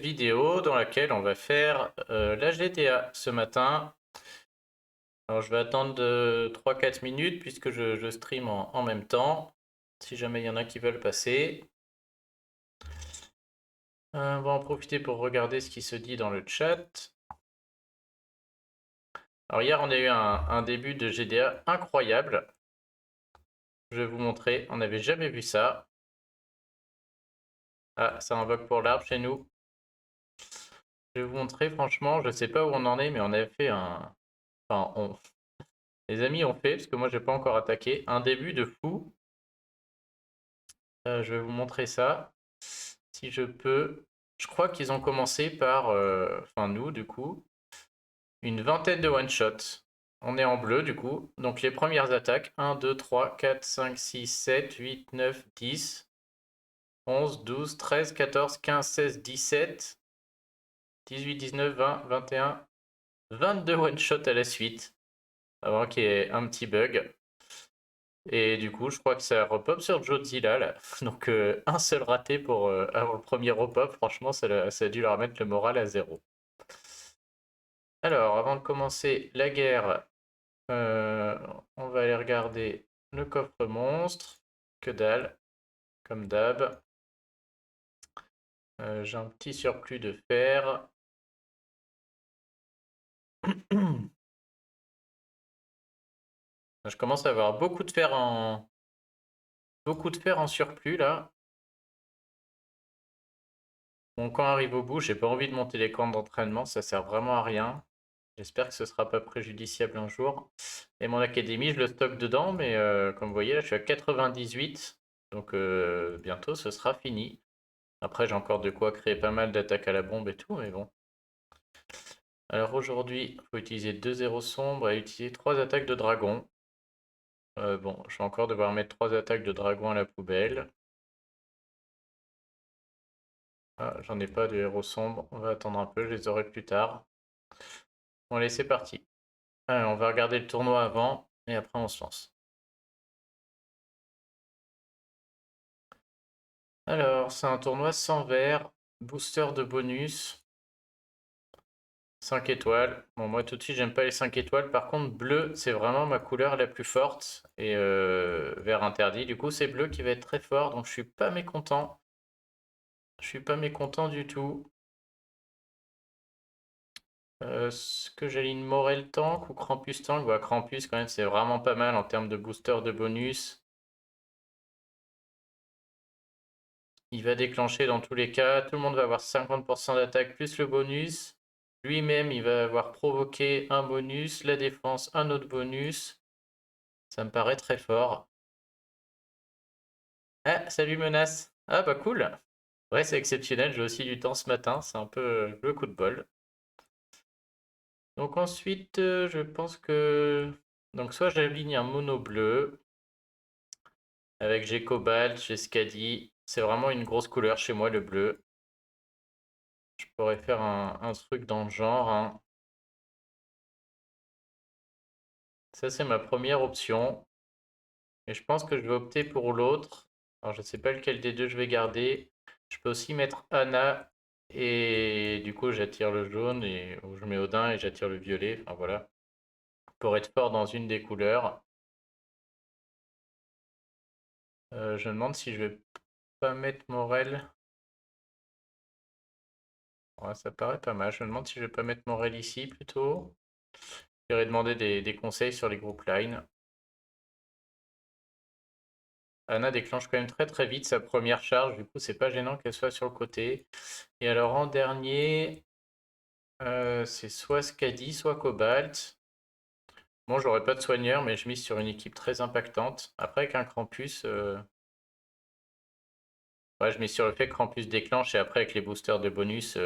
vidéo dans laquelle on va faire la GTA ce matin. Alors je vais attendre 3-4 minutes puisque je stream en même temps, si jamais il y en a qui veulent passer. On va en profiter pour regarder ce qui se dit dans le chat. Alors hier on a eu un début de GDA incroyable. Je vais vous montrer, on n'avait jamais vu ça. Ah, ça invoque pour l'arbre chez nous. Je vais vous montrer, franchement, je sais pas où on en est, mais on avait fait un... Enfin, les amis ont fait, parce que moi j'ai pas encore attaqué, un début de fou. Je vais vous montrer ça, si je peux. Je crois qu'ils ont commencé par, enfin nous du coup, une vingtaine de one-shots. On est en bleu du coup. Donc les premières attaques, 1, 2, 3, 4, 5, 6, 7, 8, 9, 10, 11, 12, 13, 14, 15, 16, 17, 18, 19, 20, 21, 22 one-shots à la suite, avant qu'il y ait un petit bug. Et du coup, je crois que ça repop sur Godzilla là. Donc un seul raté pour avoir le premier repop, franchement, ça a dû leur mettre le moral à zéro. Alors, avant de commencer la guerre, on va aller regarder le coffre monstre. Que dalle, comme d'hab. J'ai un petit surplus de fer. Je commence à avoir beaucoup de fer en surplus là. Mon camp arrive au bout, j'ai pas envie de monter les camps d'entraînement, ça sert vraiment à rien. J'espère que ce sera pas préjudiciable un jour. Et mon académie, je le stocke dedans, mais comme vous voyez, là, je suis à 98. Donc bientôt, ce sera fini. Après, j'ai encore de quoi créer pas mal d'attaques à la bombe et tout, mais bon. Alors aujourd'hui, il faut utiliser 2 zéros sombres et utiliser 3 attaques de dragon. Bon, je vais encore devoir mettre 3 attaques de dragon à la poubelle. Ah, j'en ai pas de héros sombres. On va attendre un peu, je les aurai plus tard. Bon, allez, c'est parti. Allez, on va regarder le tournoi avant et après on se lance. Alors, c'est un tournoi sans vert, booster de bonus, 5 étoiles. Bon, moi tout de suite, j'aime pas les 5 étoiles. Par contre, bleu, c'est vraiment ma couleur la plus forte. Et vert interdit. Du coup, c'est bleu qui va être très fort. Donc, je suis pas mécontent. Je suis pas mécontent du tout. Est-ce que j'aligne Morel Tank ou Krampus Tank? Bah, Krampus, quand même, c'est vraiment pas mal en termes de booster de bonus. Il va déclencher dans tous les cas. Tout le monde va avoir 50% d'attaque plus le bonus. Lui-même, il va avoir provoqué un bonus. La défense, un autre bonus. Ça me paraît très fort. Ah, salut menace. Ah bah cool. Ouais, c'est exceptionnel. J'ai aussi du temps ce matin. C'est un peu le coup de bol. Donc ensuite, je pense que... Donc soit j'aligne un mono bleu. Avec j'ai cobalt, j'ai scadi. C'est vraiment une grosse couleur chez moi, le bleu. Je pourrais faire un truc dans le genre, hein. Ça, c'est ma première option. Et je pense que je vais opter pour l'autre. Alors, je ne sais pas lequel des deux je vais garder. Je peux aussi mettre Anna. Et du coup, j'attire le jaune. Ou je mets Odin et j'attire le violet. Enfin, voilà. Pour être fort dans une des couleurs. Je me demande si je vais pas mettre Morel. Ouais, ça paraît pas mal. Je me demande si je vais pas mettre Morel ici plutôt. J'irai demander des conseils sur les groupes line. Anna déclenche quand même très très vite sa première charge, du coup c'est pas gênant qu'elle soit sur le côté. Et alors en dernier, c'est soit Skadi, soit Cobalt. Bon, j'aurais pas de soigneur, mais je mise sur une équipe très impactante. Après, avec un Krampus, ouais, je mise sur le fait que Krampus déclenche et après, avec les boosters de bonus,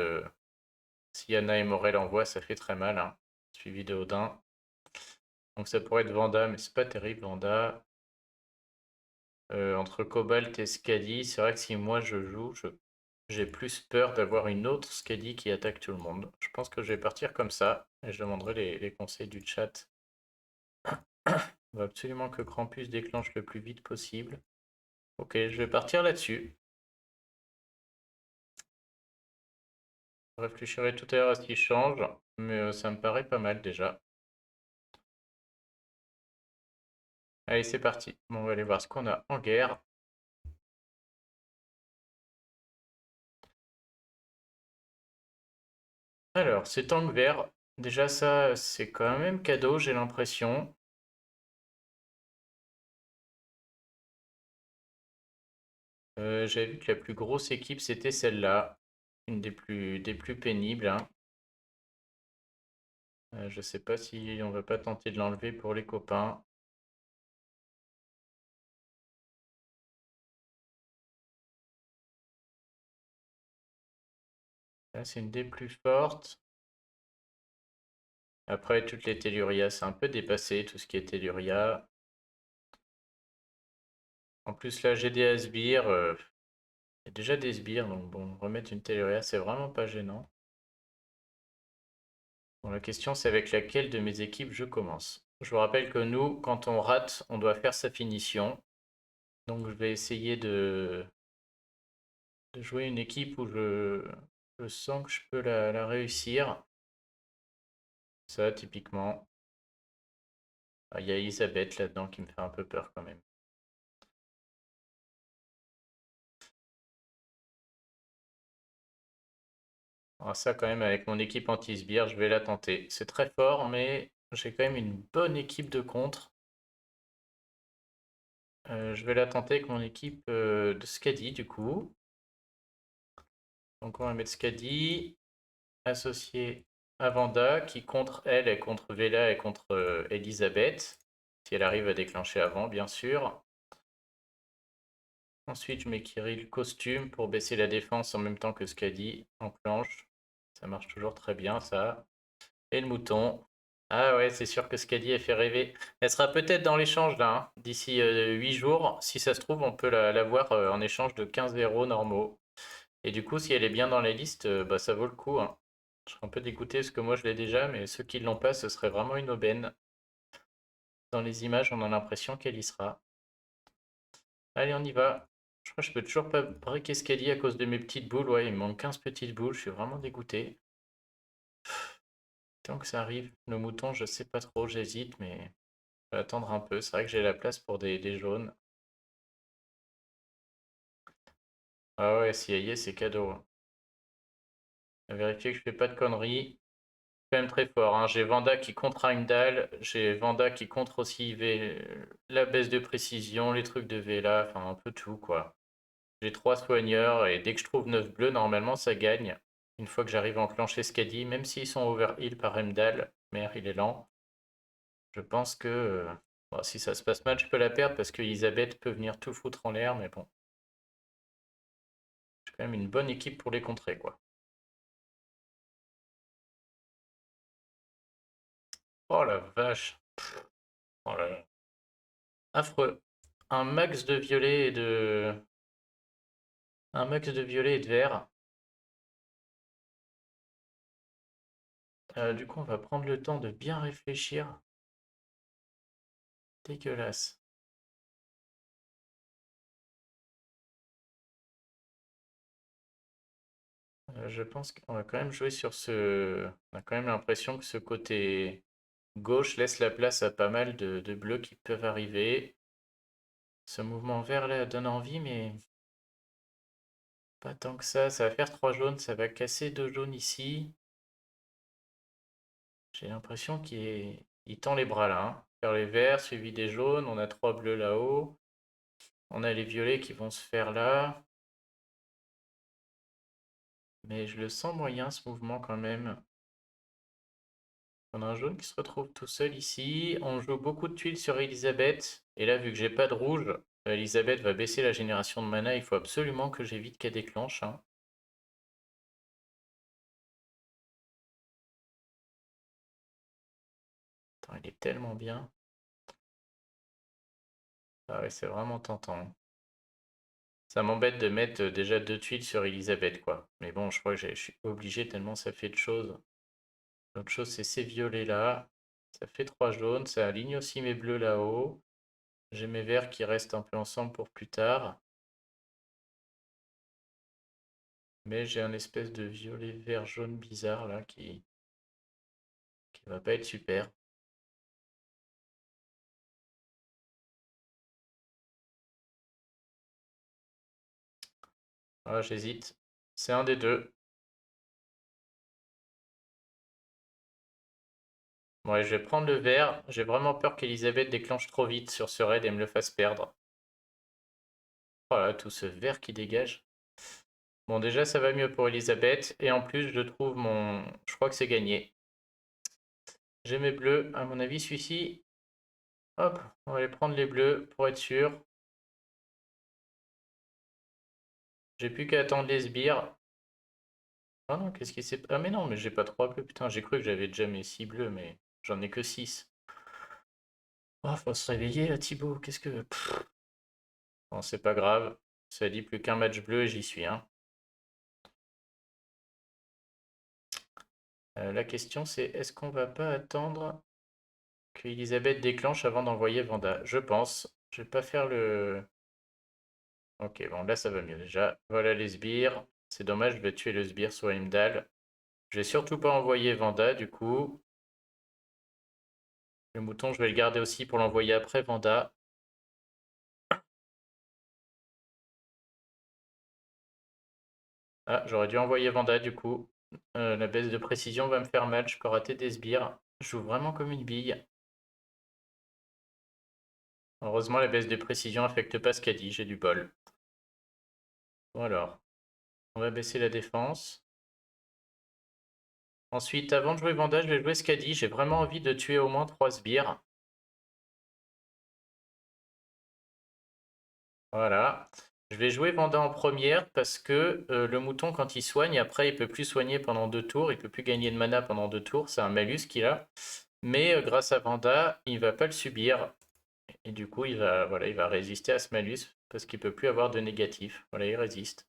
si Anna et Morel envoient, ça fait très mal, hein. Suivi de Odin. Donc ça pourrait être Vanda, mais c'est pas terrible, Vanda. Entre Cobalt et Skadi, c'est vrai que si moi je joue, j'ai plus peur d'avoir une autre Skadi qui attaque tout le monde. Je pense que je vais partir comme ça et je demanderai les conseils du chat. On va absolument que Krampus déclenche le plus vite possible. Ok, je vais partir là-dessus. Je réfléchirai tout à l'heure à ce qui change, mais ça me paraît pas mal déjà. Allez, c'est parti. Bon, on va aller voir ce qu'on a en guerre. Alors, ces tanks verts, déjà ça, c'est quand même cadeau, j'ai l'impression. J'avais vu que la plus grosse équipe, c'était celle-là. Une des plus pénibles, hein. Je sais pas si on va pas tenter de l'enlever pour les copains. Là, c'est une des plus fortes. Après, toutes les Telluria, c'est un peu dépassé, tout ce qui est Telluria. En plus, là, j'ai des sbires. Il y a déjà des sbires, donc bon, remettre une Telluria, c'est vraiment pas gênant. Bon, la question, c'est avec laquelle de mes équipes je commence. Je vous rappelle que nous, quand on rate, on doit faire sa finition. Donc, je vais essayer de jouer une équipe où je sens que je peux la réussir. Ça, typiquement. Ah, il y a Elisabeth là-dedans qui me fait un peu peur quand même. Alors ça, quand même, avec mon équipe anti-sbire, je vais la tenter. C'est très fort, mais j'ai quand même une bonne équipe de contre. Je vais la tenter avec mon équipe de Skadi, du coup. Donc on va mettre Skadi, associé à Vanda, qui contre elle est contre Vela et contre Elisabeth. Si elle arrive à déclencher avant, bien sûr. Ensuite, je mets Kirill costume pour baisser la défense en même temps que Skadi en planche. Ça marche toujours très bien, ça. Et le mouton. Ah ouais, c'est sûr que Skadi a fait rêver. Elle sera peut-être dans l'échange là, hein, d'ici 8 jours. Si ça se trouve, on peut la voir en échange de 15 euros normaux. Et du coup, si elle est bien dans les listes, bah, ça vaut le coup, hein. Je serais un peu dégoûté parce que moi je l'ai déjà, mais ceux qui ne l'ont pas, ce serait vraiment une aubaine. Dans les images, on a l'impression qu'elle y sera. Allez, on y va. Je crois que je peux toujours pas briquer Skadi à cause de mes petites boules. Ouais, il me manque 15 petites boules, je suis vraiment dégoûté. Tant que ça arrive, le mouton, je sais pas trop, j'hésite, mais je vais attendre un peu. C'est vrai que j'ai la place pour des jaunes. Ah ouais, si y est, c'est cadeau, hein. À vérifier que je fais pas de conneries. Quand même très fort, hein. J'ai Vanda qui contre Heimdall, j'ai Vanda qui contre aussi la baisse de précision, les trucs de Vela, enfin un peu tout quoi. J'ai 3 soigneurs et dès que je trouve 9 bleus, normalement ça gagne. Une fois que j'arrive à enclencher Skadi, même s'ils sont overheal par Heimdall, merde il est lent. Je pense que bon, si ça se passe mal, je peux la perdre parce que Elisabeth peut venir tout foutre en l'air, mais bon, j'ai quand même une bonne équipe pour les contrer quoi. Oh la vache, oh là là. Affreux. Un max de violet et de Un max de violet et de vert. Du coup, on va prendre le temps de bien réfléchir. Dégueulasse. Je pense qu'on va quand même jouer sur ce. On a quand même l'impression que ce côté gauche laisse la place à pas mal de bleus qui peuvent arriver. Ce mouvement vert là donne envie, mais pas tant que ça. Ça va faire 3 jaunes, ça va casser 2 jaunes ici. J'ai l'impression il tend les bras là, hein. Faire les verts, suivi des jaunes. On a 3 bleus là-haut. On a les violets qui vont se faire là. Mais je le sens moyen ce mouvement quand même. On a un jaune qui se retrouve tout seul ici. On joue beaucoup de tuiles sur Elisabeth. Et là, vu que j'ai pas de rouge, Elisabeth va baisser la génération de mana. Il faut absolument que j'évite qu'elle déclenche, hein. Attends, il est tellement bien. Ah ouais, c'est vraiment tentant. Ça m'embête de mettre déjà 2 tuiles sur Elisabeth, quoi. Mais bon, je crois que je suis obligé tellement ça fait de choses. L'autre chose, c'est ces violets là. Ça fait 3 jaunes. Ça aligne aussi mes bleus là-haut. J'ai mes verts qui restent un peu ensemble pour plus tard. Mais j'ai un espèce de violet vert jaune bizarre là qui va pas être super. Ah, j'hésite. C'est un des deux. Ouais, je vais prendre le vert. J'ai vraiment peur qu'Elisabeth déclenche trop vite sur ce raid et me le fasse perdre. Oh là, tout ce vert qui dégage. Bon, déjà, ça va mieux pour Elisabeth. Et en plus, je trouve mon... Je crois que c'est gagné. J'ai mes bleus. À mon avis, celui-ci... Hop, on va aller prendre les bleus pour être sûr. J'ai plus qu'à attendre les sbires. Ah non, qu'est-ce qui s'est... Ah mais non, mais j'ai pas trois bleus. Putain, j'ai cru que j'avais déjà mes 6 bleus, mais j'en ai que 6. Oh, faut se réveiller là, Thibaut. Qu'est-ce que... Bon, c'est pas grave. Ça dit plus qu'un match bleu et j'y suis, hein. La question c'est est-ce qu'on va pas attendre que Elisabeth déclenche avant d'envoyer Vanda? Je pense. Je vais pas faire le... Ok, bon là ça va mieux déjà. Voilà les sbires. C'est dommage, je vais tuer le sbire sur Heimdall. Je vais surtout pas envoyer Vanda du coup. Le mouton, je vais le garder aussi pour l'envoyer après Vanda. Ah, j'aurais dû envoyer Vanda du coup. La baisse de précision va me faire mal, je peux rater des sbires. Je joue vraiment comme une bille. Heureusement, la baisse de précision affecte pas ce qu'a dit, j'ai du bol. Bon alors, on va baisser la défense. Ensuite, avant de jouer Vanda, je vais jouer Skadi. J'ai vraiment envie de tuer au moins 3 sbires. Voilà. Je vais jouer Vanda en première parce que le mouton, quand il soigne, après, il peut plus soigner pendant 2 tours. Il peut plus gagner de mana pendant 2 tours. C'est un malus qu'il a. Mais grâce à Vanda, il va pas le subir. Et du coup, voilà, il va résister à ce malus parce qu'il peut plus avoir de négatif. Voilà, il résiste.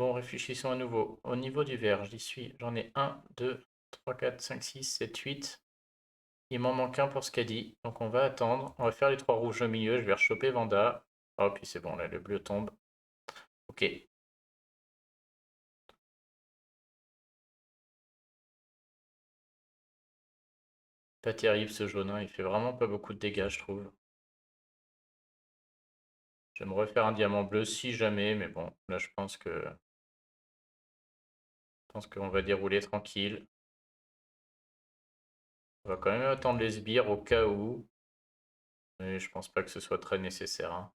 Bon, réfléchissons à nouveau. Au niveau du vert, j'y suis. J'en ai 1, 2, 3, 4, 5, 6, 7, 8. Il m'en manque un pour ce qu'a dit. Donc on va attendre. On va faire les 3 rouges au milieu. Je vais rechoper Vanda. Oh, puis c'est bon, là, le bleu tombe. Ok. Pas terrible ce jaune, hein. Il fait vraiment pas beaucoup de dégâts, je trouve. Je vais me refaire un diamant bleu si jamais, mais bon, là je pense qu'on va dérouler tranquille. On va quand même attendre les sbires au cas où. Mais je pense pas que ce soit très nécessaire, hein.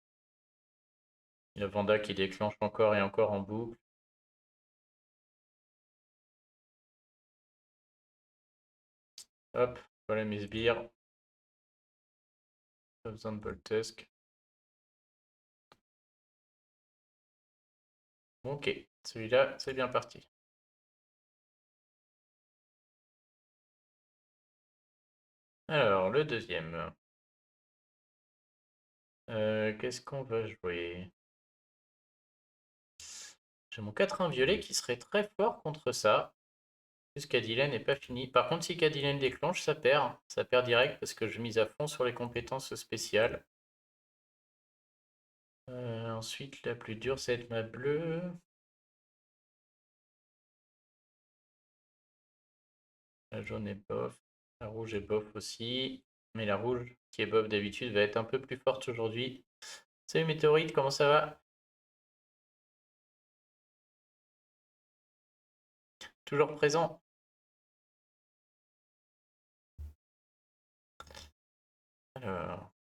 Il y a Vanda qui déclenche encore et encore en boucle. Hop, voilà mes sbires. Pas besoin de Voltusque. Ok, celui-là, c'est bien parti. Alors, le deuxième. Qu'est-ce qu'on va jouer? J'ai mon 4-1 violet qui serait très fort contre ça. Plus Cadillac n'est pas fini. Par contre, si Cadillac déclenche, ça perd. Ça perd direct parce que je mise à fond sur les compétences spéciales. Ensuite, la plus dure, ça va être ma bleue. La jaune est bof. La rouge est bof aussi. Mais la rouge, qui est bof d'habitude, va être un peu plus forte aujourd'hui. Salut Météorite, comment ça va? Toujours présent? Alors,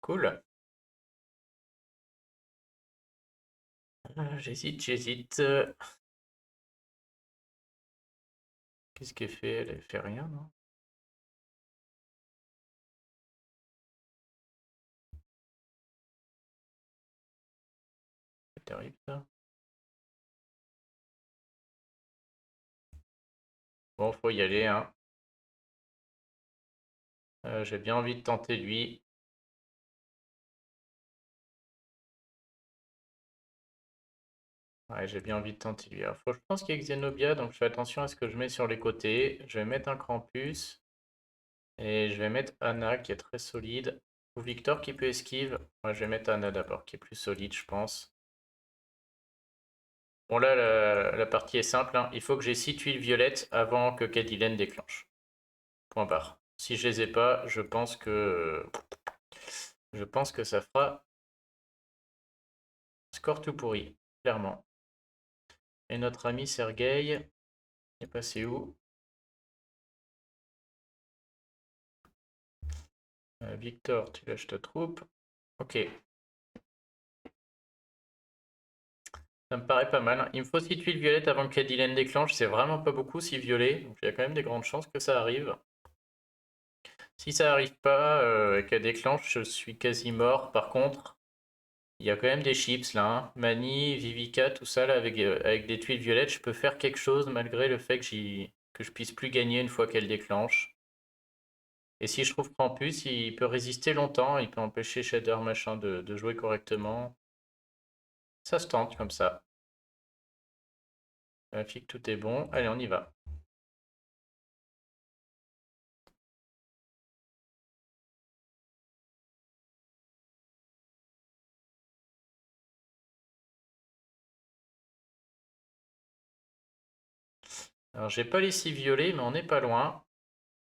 cool. J'hésite. Qu'est-ce qu'elle fait? Elle fait rien, non? C'est terrible ça. Bon, faut y aller, hein. J'ai bien envie de tenter lui. Ouais, j'ai bien envie de tenter lui. Alors, je pense qu'il y a Xenobia, donc je fais attention à ce que je mets sur les côtés. Je vais mettre un Krampus. Et je vais mettre Anna, qui est très solide. Ou Victor qui peut esquive. Ouais, je vais mettre Anna d'abord, qui est plus solide, je pense. Bon, là, la partie est simple, hein. Il faut que j'ai 6 tuiles violettes avant que Cadillac déclenche. Point barre. Si je les ai pas, je pense que ça fera score tout pourri, clairement. Et notre ami Sergueï est passé où? Victor, tu lâches ta troupe. Ok, ça me paraît pas mal, hein. Il me faut 6 tuiles violettes avant que Cadillac déclenche. C'est vraiment pas beaucoup, 6 violets. Donc il y a quand même des grandes chances que ça arrive. Si ça arrive pas et qu'elle déclenche, je suis quasi mort. Par contre, il y a quand même des chips là, hein. Mani, Vivica, tout ça là, avec des tuiles violettes, je peux faire quelque chose malgré le fait que je puisse plus gagner une fois qu'elle déclenche. Et si je trouve Krampus, il peut résister longtemps, il peut empêcher Shader machin de jouer correctement. Ça se tente comme ça. Vérifie que tout est bon. Allez, on y va. Alors, j'ai pas les 6 violets, mais on n'est pas loin.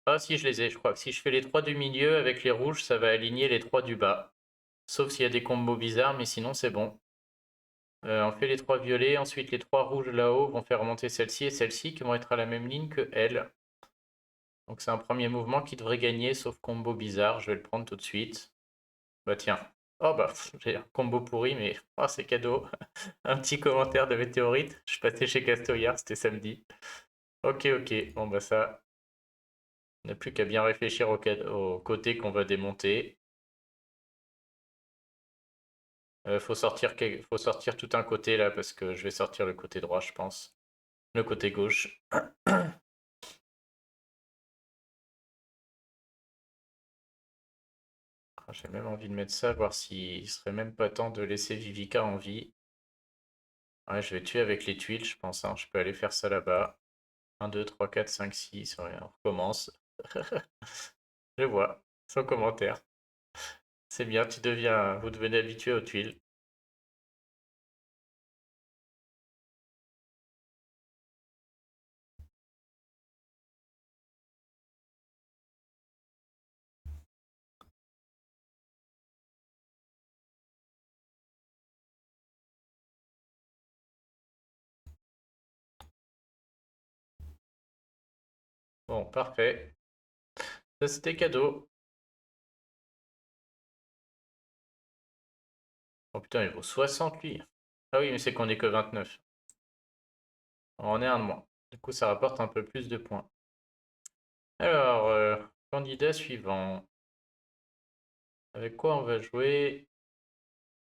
Ah, si, je les ai, je crois que si je fais les 3 du milieu avec les rouges, ça va aligner les 3 du bas. Sauf s'il y a des combos bizarres, mais sinon c'est bon. On fait les 3 violets, ensuite les 3 rouges là-haut vont faire remonter celle-ci et celle-ci qui vont être à la même ligne que elle. Donc c'est un premier mouvement qui devrait gagner, sauf combo bizarre, je vais le prendre tout de suite. Bah tiens. Oh bah, j'ai un combo pourri, mais oh, c'est cadeau. Un petit commentaire de météorite. Je suis passé chez Castoyard, c'était samedi. Ok, ok. Bon bah ça, on n'a plus qu'à bien réfléchir au côté qu'on va démonter. Faut sortir tout un côté là, parce que je vais sortir le côté droit, je pense. Le côté gauche. Ah, j'ai même envie de mettre ça, voir s'il serait même pas temps de laisser Vivica en vie. Ouais, je vais tuer avec les tuiles, je pense, hein. Je peux aller faire ça là-bas. 1, 2, 3, 4, 5, 6. Ouais, on recommence. Je vois, sans commentaire. C'est bien, vous devenez habitué aux tuiles. Bon, parfait. Ça, c'était cadeau. Oh putain, il vaut 60 lui. Ah oui, mais c'est qu'on est que 29. On est un de moins. Du coup, ça rapporte un peu plus de points. Alors, candidat suivant. Avec quoi on va jouer?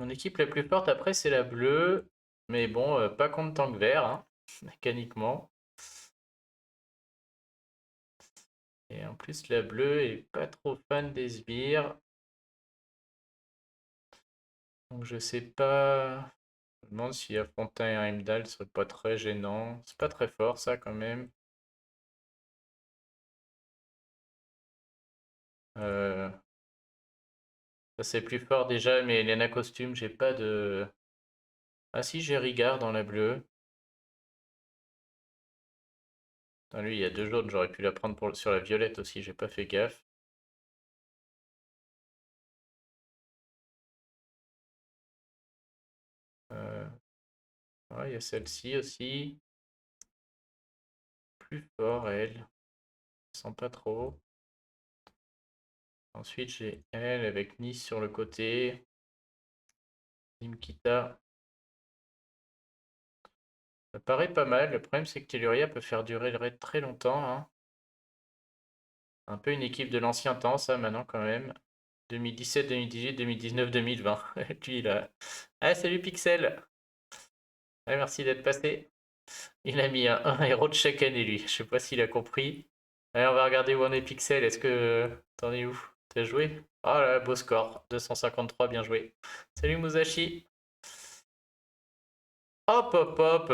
Mon équipe la plus forte après, c'est la bleue. Mais bon, pas contre tank vert, hein, mécaniquement. Et en plus, la bleue est pas trop fan des sbires. Donc je sais pas. Je me demande si affronter un Heimdall serait pas très gênant. C'est pas très fort ça quand même. Euh, Ça c'est plus fort déjà, mais Elena costume, j'ai pas de. Ah si, j'ai Rigard dans la bleue. Putain, lui, il y a 2 jaunes, j'aurais pu la prendre sur la violette aussi, j'ai pas fait gaffe. Euh, ouais, il y a celle-ci aussi. Plus fort, elle. Je sens pas trop. Ensuite, j'ai elle avec Nice sur le côté. Nimkita. Ça paraît pas mal. Le problème, c'est que Telluria peut faire durer le raid très longtemps, hein. Un peu une équipe de l'ancien temps, ça, maintenant, quand même. 2017, 2018, 2019, 2020. Et puis, là. Ah, salut Pixel! Ouais, merci d'être passé. Il a mis un héros de chaque année, lui. Je sais pas s'il a compris. Allez, on va regarder où on est Pixel. Est-ce que. T'en es où? T'as joué? Oh là, beau score. 253, bien joué. Salut Musashi. Hop, hop, hop.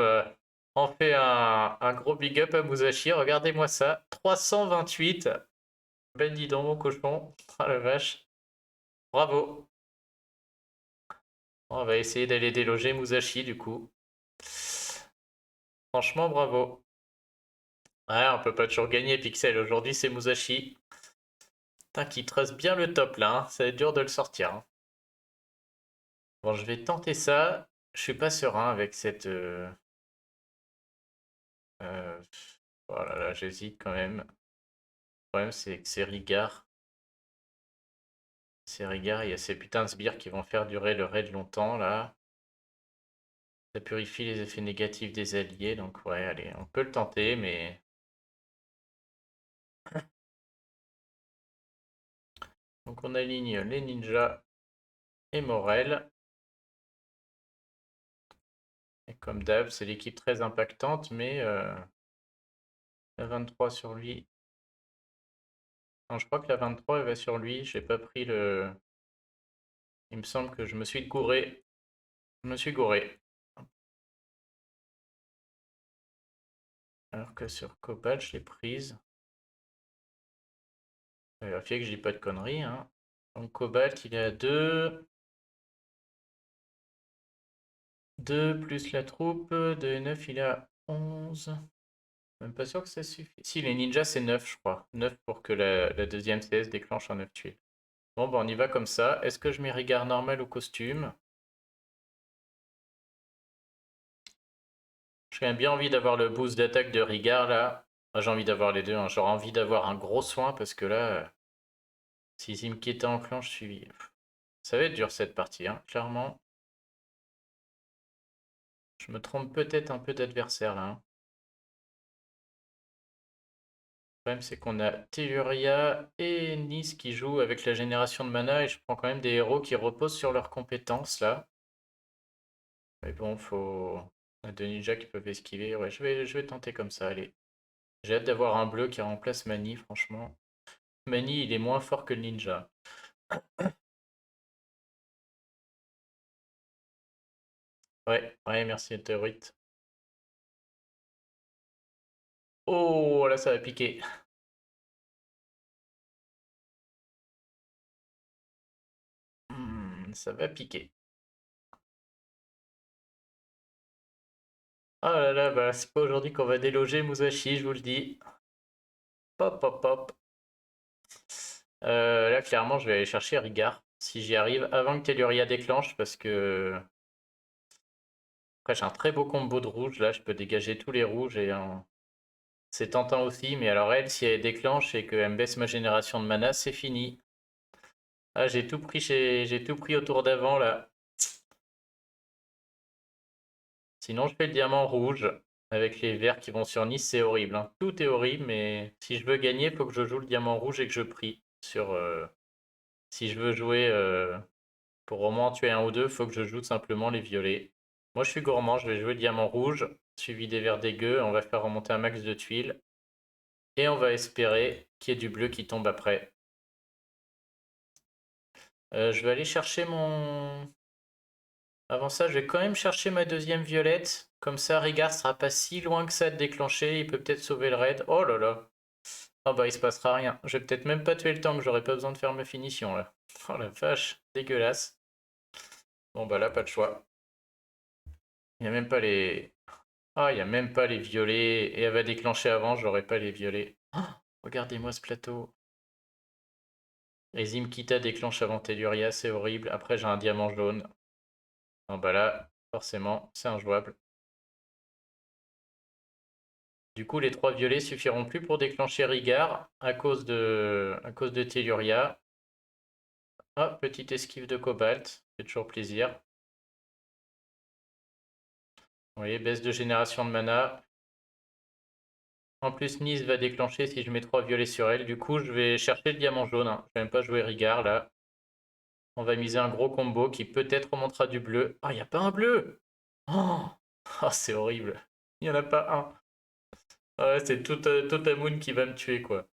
On fait un gros big up à Musashi. Regardez-moi ça. 328. Ben dis donc, mon cochon. Oh la vache. Bravo. On va essayer d'aller déloger Musashi du coup. Franchement, bravo. Ouais, on peut pas toujours gagner, Pixel. Aujourd'hui, c'est Musashi. Putain, qui trace bien le top là, hein. Ça va être dur de le sortir, hein. Bon, je vais tenter ça. Je suis pas serein avec cette. Euh, Oh là là, j'hésite quand même. Le problème, c'est que c'est Rigard. C'est Rigard, il y a ces putains de sbires qui vont faire durer le raid longtemps là. Ça purifie les effets négatifs des alliés, donc ouais, allez, on peut le tenter, mais. Donc on aligne les ninjas et Morel. Et comme d'hab, c'est l'équipe très impactante, mais la 23 sur lui. Non, je crois que la 23 elle va sur lui. J'ai pas pris le. Il me semble que je me suis gouré. Je me suis gouré. Alors que sur Cobalt, je l'ai prise. Je vais vérifier que je dis pas de conneries, hein. Donc Cobalt, il est à 2. 2 plus la troupe. 2 et 9, il est à 11. Même pas sûr que ça suffit. Si, les ninjas, c'est 9, je crois. 9 pour que la deuxième CS déclenche en 9 tuiles. Bon, bah on y va comme ça. Est-ce que je mets Rigard normal ou costume? J'ai quand même bien envie d'avoir le boost d'attaque de Rigard là. Moi, j'ai envie d'avoir les deux, hein. J'aurais envie d'avoir un gros soin parce que là, si Zimketa enclenche, je suis. Ça va être dur cette partie, hein, clairement. Je me trompe peut-être un peu d'adversaire là, hein. Le problème, c'est qu'on a Telluria et Nice qui jouent avec la génération de mana et je prends quand même des héros qui reposent sur leurs compétences là. Mais bon, faut. On a deux ninjas qui peuvent esquiver. Ouais, je vais tenter comme ça, allez. J'ai hâte d'avoir un bleu qui remplace Mani, franchement. Mani, il est moins fort que le ninja. Ouais, ouais, merci, Théorite. Oh, là, ça va piquer. Ça va piquer. Ah là là, bah, c'est pas aujourd'hui qu'on va déloger Musashi, je vous le dis. Pop, pop, pop. Là, clairement, je vais aller chercher Rigard, si j'y arrive, avant que Telluria déclenche, parce que... Après, j'ai un très beau combo de rouge, là, je peux dégager tous les rouges, et c'est tentant aussi, mais alors elle, si elle déclenche et qu'elle me baisse ma génération de mana, c'est fini. Ah, j'ai tout pris au tour d'avant, là. Sinon, je fais le diamant rouge, avec les verts qui vont sur Nice, c'est horrible, hein. Tout est horrible, mais si je veux gagner, il faut que je joue le diamant rouge et que je prie sur... si je veux jouer... pour au moins tuer un ou deux, il faut que je joue simplement les violets. Moi, je suis gourmand, je vais jouer diamant rouge, suivi des verts dégueux. On va faire remonter un max de tuiles. Et on va espérer qu'il y ait du bleu qui tombe après. Je vais aller chercher mon... Avant ça, je vais quand même chercher ma deuxième violette. Comme ça, Rigard sera pas si loin que ça de déclencher. Il peut peut-être sauver le raid. Oh là là. Oh bah, il se passera rien. Je vais peut-être même pas tuer le tank. J'aurais pas besoin de faire ma finition là. Oh la vache. Dégueulasse. Bon bah là, pas de choix. Il n'y a même pas les... Ah, il n'y a même pas les violets. Et elle va déclencher avant, j'aurais pas les violets. Ah, regardez-moi ce plateau. Et Zimkita déclenche avant Telluria, c'est horrible. Après, j'ai un diamant jaune. Non, bah là, forcément, c'est injouable. Du coup, les trois violets suffiront plus pour déclencher Rigard à cause de Telluria. Ah, petite esquive de Cobalt, fait toujours plaisir. Vous voyez, baisse de génération de mana. En plus, Nice va déclencher si je mets trois violets sur elle. Du coup, je vais chercher le diamant jaune, hein. Je vais même pas jouer Rigard là. On va miser un gros combo qui peut-être remontera du bleu. Ah, il n'y a pas un bleu. Oh, oh, c'est horrible. Il n'y en a pas un. Ah ouais, c'est Totamoon qui va me tuer, quoi.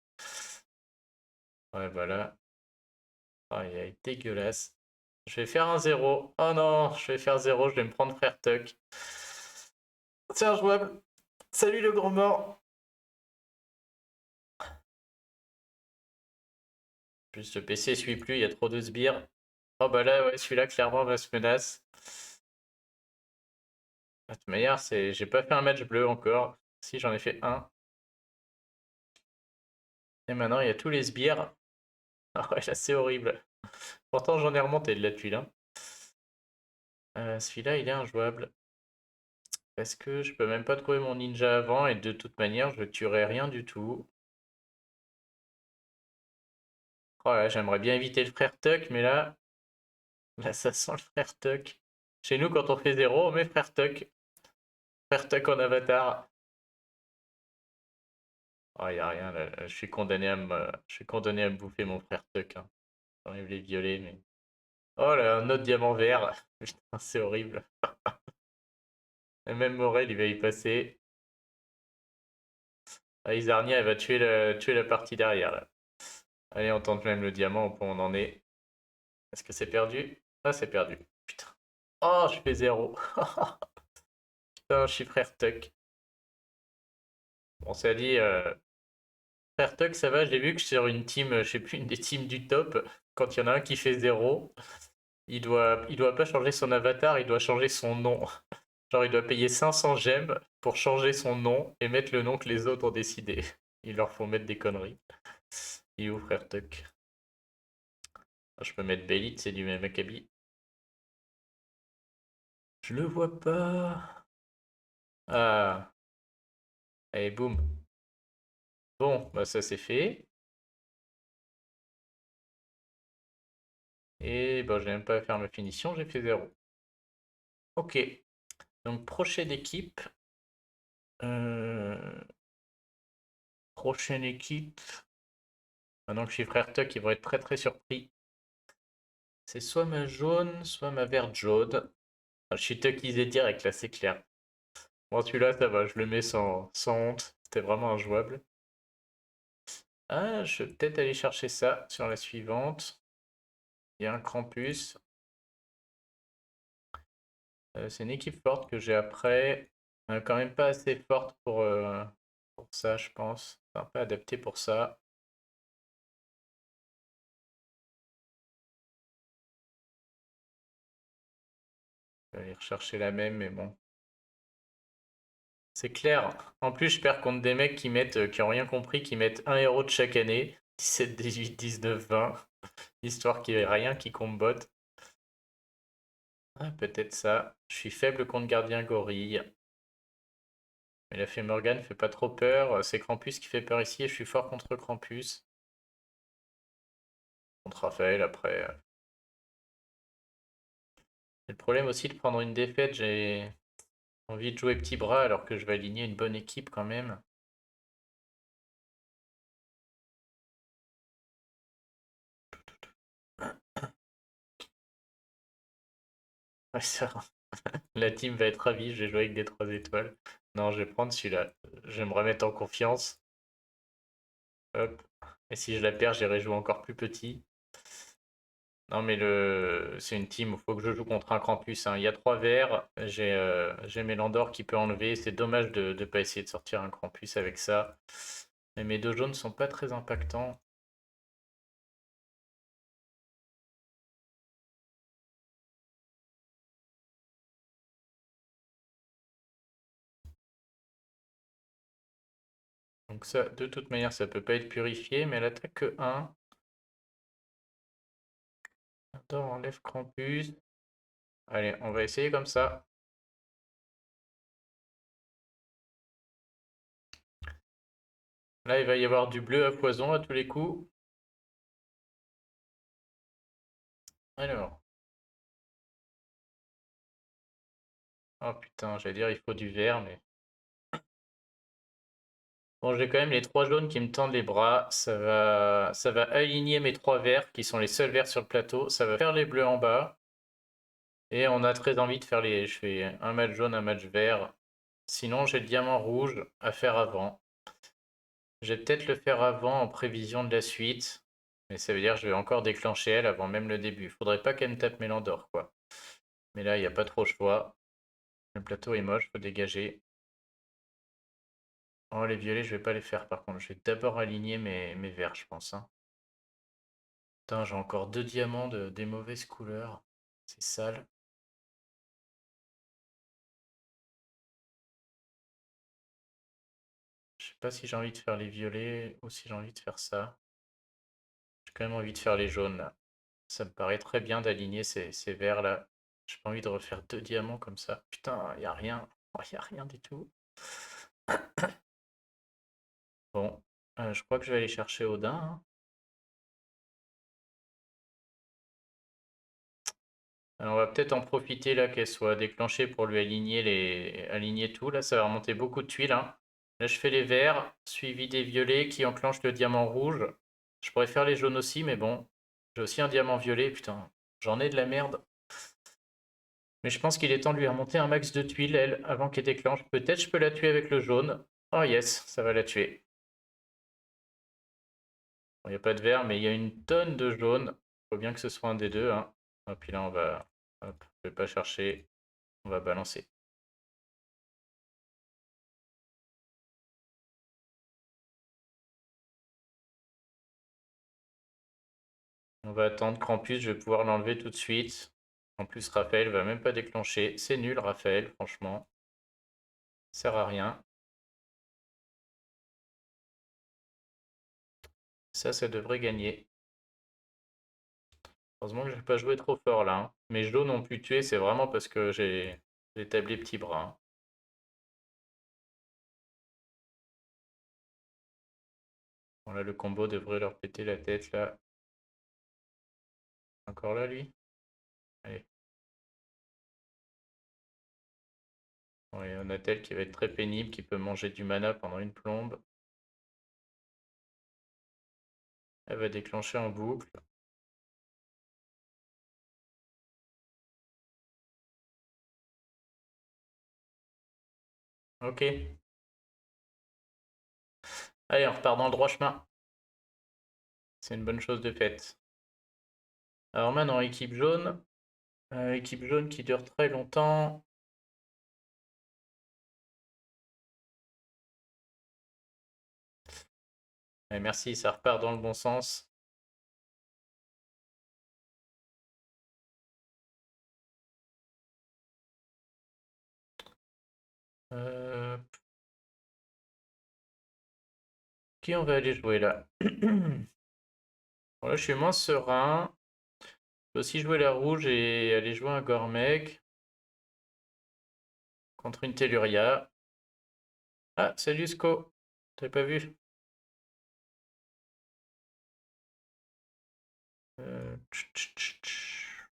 Ouais, voilà. Ah, il est dégueulasse. Je vais faire un zéro. Oh non, je vais faire zéro. Je vais me prendre frère Tuck. C'est injouable. Salut le grand mort. Juste le PC suit plus, il y a trop de sbires. Oh bah là, ouais, celui-là, clairement, va se menace. De toute manière, j'ai pas fait un match bleu encore. Si, j'en ai fait un. Et maintenant, il y a tous les sbires. Ah ouais, là, c'est horrible. Pourtant, j'en ai remonté de la tuile, hein. Celui-là, il est injouable. Parce que je peux même pas trouver mon ninja avant et de toute manière, je tuerai rien du tout. Oh là, j'aimerais bien éviter le frère Tuck, mais là, ça sent le frère Tuck. Chez nous, quand on fait 0, on met frère Tuck. Frère Tuck en avatar. Oh, y a rien, là. Je suis condamné à me bouffer mon frère Tuck, hein. J'enlève les violets, mais... Oh là, un autre diamant vert. Putain, c'est horrible. Et même Morel, il va y passer. Ah, Izarnia, elle va tuer la partie derrière, là. Allez, on tente même le diamant au point où on en est. Est-ce que c'est perdu? Ah, c'est perdu. Putain. Oh, je fais 0. Putain, je suis frère Tuck. On s'est dit, frère Tuck, ça va, j'ai vu que je suis sur une team, je sais plus, une des teams du top. Quand il y en a un qui fait 0, il doit pas changer son avatar, il doit changer son nom. Genre, il doit payer 500 gemmes pour changer son nom et mettre le nom que les autres ont décidé. Il leur faut mettre des conneries. Il est où, frère Tuck? Ah, je peux mettre Belit, c'est du même acabit. Je le vois pas. Ah, allez, boum. Bon, bah ça c'est fait. Et bah j'ai même pas à faire ma finition, j'ai fait 0. Ok, donc prochaine équipe. Euh, Prochaine équipe. Maintenant que je suis frère Tuck, ils vont être très très surpris. C'est soit ma jaune, soit ma verte jaune. Ah, je suis tuckisé direct là, c'est clair. Bon, celui-là, ça va, je le mets sans honte. C'était vraiment injouable. Ah, je vais peut-être aller chercher ça sur la suivante. Il y a un Krampus. C'est une équipe forte que j'ai après. Quand même pas assez forte pour ça, je pense. Enfin, pas adapté pour ça. Je vais aller rechercher la même, mais bon. C'est clair. En plus, je perds contre des mecs qui ont rien compris, qui mettent un héros de chaque année. 17, 18, 19, 20. Histoire qu'il n'y ait rien qui combotte. Ah, peut-être ça. Je suis faible contre gardien gorille. Mais la fée Morgane fait pas trop peur. C'est Krampus qui fait peur ici et je suis fort contre Krampus. Contre Raphaël après. C'est le problème aussi de prendre une défaite. J'ai envie de jouer petit bras alors que je vais aligner une bonne équipe quand même. Ouais, ça, la team va être ravie. Je vais jouer avec des 3 étoiles. Non, je vais prendre celui-là. Je vais me remettre en confiance. Hop. Et si je la perds, j'irai jouer encore plus petit. Non, mais c'est une team où il faut que je joue contre un Krampus, hein. Il y a 3 verts. J'ai Mélandor qui peut enlever. C'est dommage de ne pas essayer de sortir un Krampus avec ça. Mais mes deux jaunes sont pas très impactants. Donc ça, de toute manière, ça peut pas être purifié, mais elle attaque que 1. Mélandor enlève Krampus. Allez, on va essayer comme ça. Là, il va y avoir du bleu à foison à tous les coups. Alors. Oh putain, j'allais dire il faut du vert, mais... Bon, j'ai quand même les 3 jaunes qui me tendent les bras. Ça va aligner mes 3 verts, qui sont les seuls verts sur le plateau. Ça va faire les bleus en bas. Et on a très envie de faire les... Je fais un match jaune, un match vert. Sinon, j'ai le diamant rouge à faire avant. Je vais peut-être le faire avant en prévision de la suite. Mais ça veut dire que je vais encore déclencher elle avant même le début. Faudrait pas qu'elle me tape Mélandor, quoi. Mais là, il n'y a pas trop le choix. Le plateau est moche, faut dégager. Oh, les violets, je vais pas les faire par contre. Je vais d'abord aligner mes verts, je pense, hein. Putain, j'ai encore 2 diamants des mauvaises couleurs. C'est sale. Je sais pas si j'ai envie de faire les violets ou si j'ai envie de faire ça. J'ai quand même envie de faire les jaunes là. Ça me paraît très bien d'aligner ces verts là. J'ai pas envie de refaire 2 diamants comme ça. Putain, y a rien. Oh, y a rien du tout. Bon, je crois que je vais aller chercher Odin, hein. Alors, on va peut-être en profiter là qu'elle soit déclenchée pour lui aligner tout. Là, ça va remonter beaucoup de tuiles, hein. Là, je fais les verts, suivi des violets qui enclenchent le diamant rouge. Je pourrais faire les jaunes aussi, mais bon. J'ai aussi un diamant violet, putain. J'en ai de la merde. Mais je pense qu'il est temps de lui remonter un max de tuiles, elle, avant qu'elle déclenche. Peut-être je peux la tuer avec le jaune. Oh yes, ça va la tuer. Il n'y a pas de vert, mais il y a une tonne de jaune. Faut bien que ce soit un des deux, hein. Et puis là, on va... Hop, je vais pas chercher. On va balancer. On va attendre Krampus, je vais pouvoir l'enlever tout de suite. En plus, Raphaël va même pas déclencher. C'est nul, Raphaël, franchement. Ça sert à rien. Ça devrait gagner. Heureusement que je n'ai pas joué trop fort là, hein. Mes jaunes ont pu tuer, c'est vraiment parce que j'ai établi petit bras, hein. Bon, là, le combo devrait leur péter la tête là. Encore là, lui? Allez. Bon, et on a tel qui va être très pénible, qui peut manger du mana pendant une plombe. Elle va déclencher en boucle. Ok. Allez, on repart dans le droit chemin. C'est une bonne chose de faite. Alors maintenant, équipe jaune. Équipe jaune qui dure très longtemps. Et merci, ça repart dans le bon sens. Euh, Qui on va aller jouer là? Bon, là, je suis moins serein. Je vais aussi jouer la rouge et aller jouer un Gormek contre une Telluria. Ah, salut Sco. T'avais pas vu? Tch, tch, tch.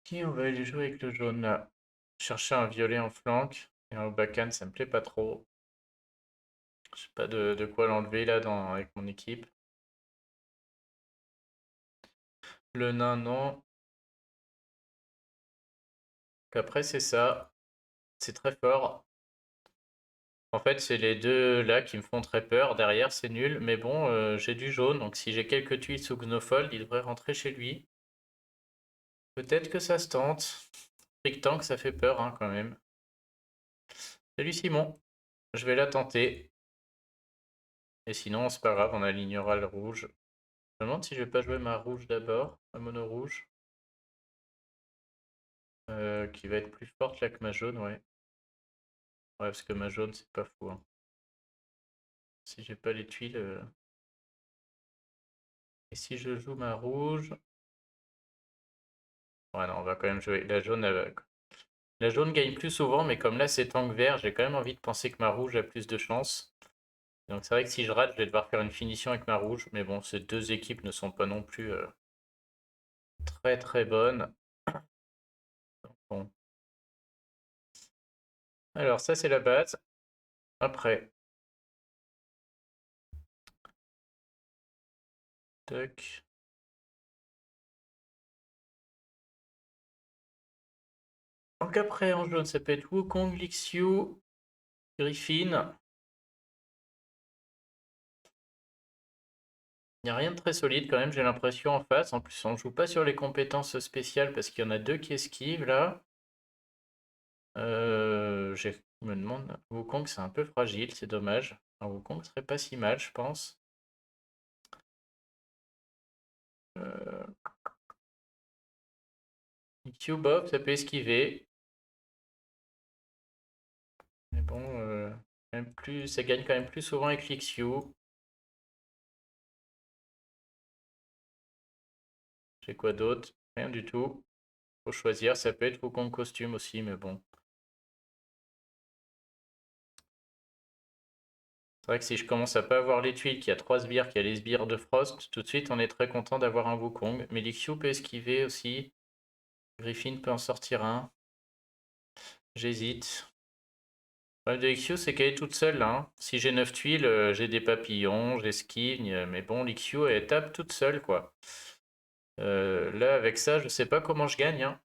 Qui on va aller jouer avec le jaune là? Chercher un violet en flanc et un Obakan, ça me plaît pas trop. Je sais pas de quoi l'enlever là avec mon équipe. Le nain, non. Qu'après, c'est ça. C'est très fort. En fait, c'est les deux là qui me font très peur. Derrière, c'est nul. Mais bon, j'ai du jaune. Donc si j'ai quelques tuiles sous Gnofold, il devrait rentrer chez lui. Peut-être que ça se tente. Trick Tank, ça fait peur hein, quand même. Salut Simon. Je vais la tenter. Et sinon, c'est pas grave, on alignera le rouge. Je me demande si je vais pas jouer ma rouge d'abord. Ma mono rouge. Qui va être plus forte là que ma jaune, ouais. Ouais, parce que ma jaune, c'est pas fou, hein. Si j'ai pas les tuiles. Et si je joue ma rouge. Ouais, non, on va quand même jouer. La jaune gagne plus souvent, mais comme là c'est tank vert, j'ai quand même envie de penser que ma rouge a plus de chance. Donc c'est vrai que si je rate, je vais devoir faire une finition avec ma rouge. Mais bon, ces deux équipes ne sont pas non plus très très bonnes. Donc, bon. Alors ça c'est la base. Après. Tac. Donc après en jaune, ça peut être Wukong, Lixiu, Griffin. Il n'y a rien de très solide quand même, j'ai l'impression en face. En plus, on ne joue pas sur les compétences spéciales parce qu'il y en a deux qui esquivent là. Je me demande... Wukong, c'est un peu fragile, c'est dommage. Un Wukong serait pas si mal, je pense. Euh... Bob, ça peut esquiver. Mais bon, quand même plus, ça gagne quand même plus souvent avec Lixiu. J'ai quoi d'autre? Rien du tout. Faut choisir, ça peut être Wukong costume aussi, mais bon. C'est vrai que si je commence à pas avoir les tuiles, qu'il y a 3 sbires, qu'il y a les sbires de Frost, tout de suite on est très content d'avoir un Wukong. Mais Lixiu peut esquiver aussi. Griffin peut en sortir un. J'hésite. Le problème de Lixiu, c'est qu'elle est toute seule là, hein. Si j'ai 9 tuiles, j'ai des papillons, j'esquive, mais bon, Lixiu, elle tape toute seule, quoi. Là, avec ça, je sais pas comment je gagne, hein.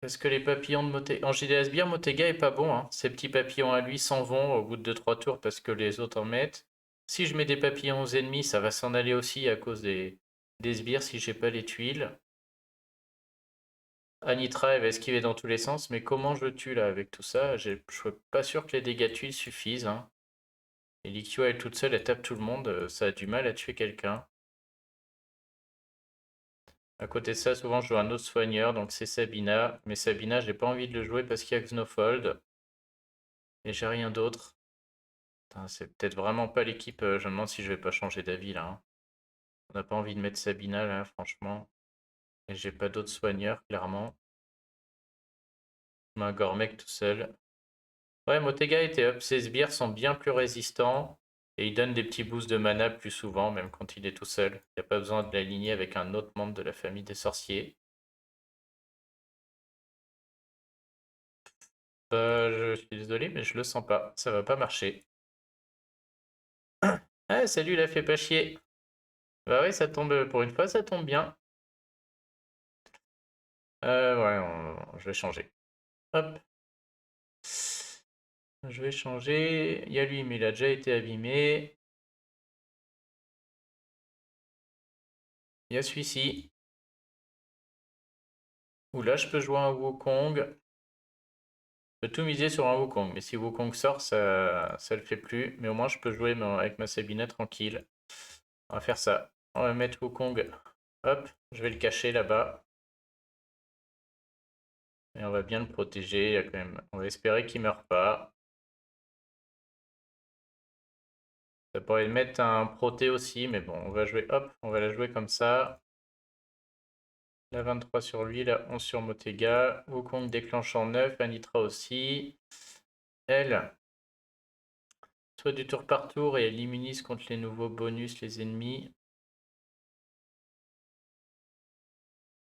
Parce que les papillons de Motega... En JDS Sbire, Motega est pas bon, hein. Ces petits papillons à lui s'en vont au bout de 2-3 tours parce que les autres en mettent. Si je mets des papillons aux ennemis, ça va s'en aller aussi à cause des sbires si j'ai pas les tuiles. Anitra, elle va esquiver dans tous les sens, mais comment je tue là avec tout ça? Je suis pas sûr que les dégâts de tuiles suffisent, hein. Et Liquio, elle toute seule, elle tape tout le monde, ça a du mal à tuer quelqu'un. À côté de ça, souvent je joue un autre soigneur, donc c'est Sabina. Mais Sabina, j'ai pas envie de le jouer parce qu'il y a Xnofold. Et j'ai rien d'autre. C'est peut-être vraiment pas l'équipe, je me demande si je vais pas changer d'avis là, hein. On n'a pas envie de mettre Sabina là, franchement. Et j'ai pas d'autres soigneurs, clairement. Je mets un Gormek tout seul. Ouais, Motega était up. Ses sbires sont bien plus résistants. Et il donne des petits boosts de mana plus souvent, même quand il est tout seul. Il n'y a pas besoin de l'aligner avec un autre membre de la famille des sorciers. Je suis désolé, mais je le sens pas. Ça va pas marcher. Ah, salut, il a fait pas chier. Bah ouais, ça tombe, pour une fois, ça tombe bien. Ouais, je vais changer. Hop. Je vais changer. Il y a lui, mais il a déjà été abîmé. Il y a celui-ci. Où là, je peux jouer un Wukong. Je peux tout miser sur un Wukong. Mais si Wukong sort, ça le fait plus. Mais au moins, je peux jouer avec ma Sabina tranquille. On va faire ça. On va mettre Wukong. Hop, je vais le cacher là-bas. Et on va bien le protéger. Il y a quand même... On va espérer qu'il meure pas. Ça pourrait mettre un proté aussi, mais bon, on va jouer, hop, on va la jouer comme ça. La 23 sur lui, la 11 sur Motega. Wukong déclenche en 9, Anitra aussi. Elle, soit du tour par tour et elle immunise contre les nouveaux bonus les ennemis.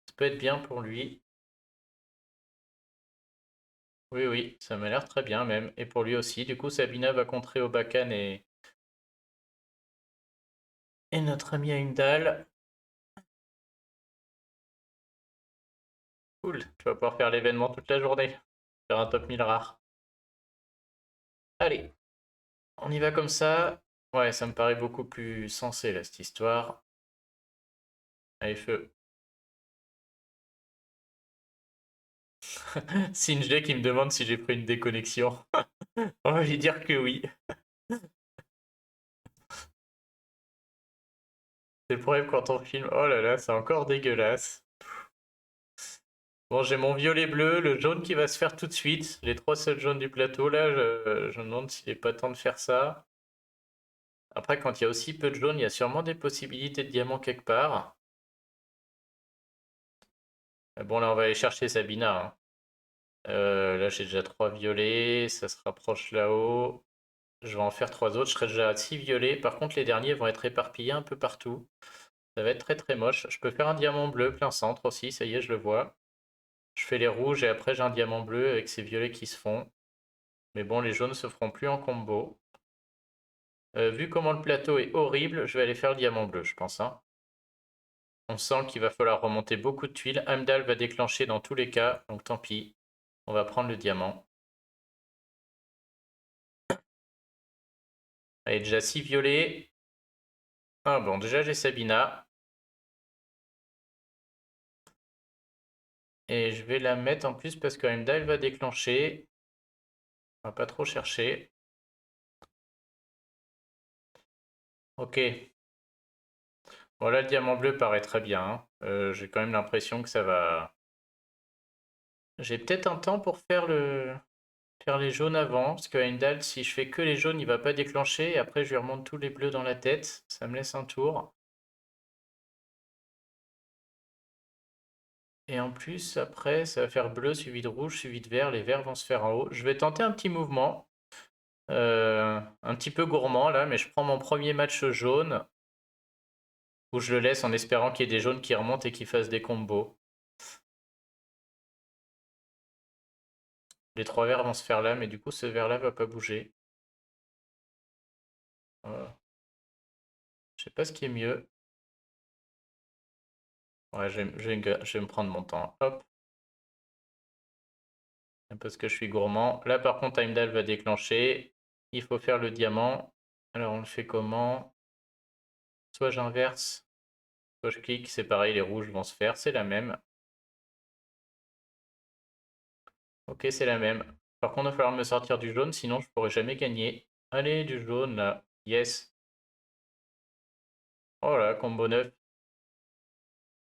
Ça peut être bien pour lui. Oui, oui, ça m'a l'air très bien même. Et pour lui aussi. Du coup, Sabina va contrer Obakan et notre ami Heimdall. Cool, tu vas pouvoir faire l'événement toute la journée. Faire un top 1000 rare. Allez, on y va comme ça. Ouais, ça me paraît beaucoup plus sensé là, cette histoire. Allez, feu. Sinj qui me demande si j'ai pris une déconnexion. On va lui dire que oui. C'est le problème quand on filme. Oh là là, c'est encore dégueulasse. Bon, j'ai mon violet bleu, le jaune qui va se faire tout de suite. Les 3 seuls jaunes du plateau, là, je me demande s'il n'est pas temps de faire ça. Après, quand il y a aussi peu de jaunes, il y a sûrement des possibilités de diamants quelque part. Mais bon, là, on va aller chercher Sabina, hein. Là, j'ai déjà 3 violets, ça se rapproche là-haut. Je vais en faire 3 autres, je serai déjà à 6 violets. Par contre, les derniers vont être éparpillés un peu partout. Ça va être très très moche. Je peux faire un diamant bleu plein centre aussi, ça y est, je le vois. Je fais les rouges et après j'ai un diamant bleu avec ces violets qui se font. Mais bon, les jaunes se feront plus en combo. Vu comment le plateau est horrible, je vais aller faire le diamant bleu, je pense, hein. On sent qu'il va falloir remonter beaucoup de tuiles. Heimdall va déclencher dans tous les cas, donc tant pis. On va prendre le diamant. Allez, déjà 6 violets. Ah bon, déjà j'ai Sabina. Et je vais la mettre en plus parce que Heimdall va déclencher. On va pas trop chercher. Ok. Bon, là, le diamant bleu paraît très bien, hein. J'ai quand même l'impression que ça va... J'ai peut-être un temps pour faire les jaunes avant, parce que Heimdall, si je fais que les jaunes, il va pas déclencher, et après je lui remonte tous les bleus dans la tête, ça me laisse un tour. Et en plus, après, ça va faire bleu, suivi de rouge, suivi de vert, les verts vont se faire en haut. Je vais tenter un petit mouvement, un petit peu gourmand là, mais je prends mon premier match jaune, où je le laisse en espérant qu'il y ait des jaunes qui remontent et qui fassent des combos. Les trois verts vont se faire là, mais du coup ce vert là va pas bouger. Je sais pas ce qui est mieux. Ouais, je vais me prendre mon temps. Hop, parce que je suis gourmand. Là par contre, Heimdall va déclencher. Il faut faire le diamant. Alors on le fait comment? Soit j'inverse, soit je clique. C'est pareil, les rouges vont se faire. C'est la même. Ok, c'est la même. Par contre, il va falloir me sortir du jaune, sinon je pourrai jamais gagner. Allez, du jaune là. Yes. Oh là, combo 9.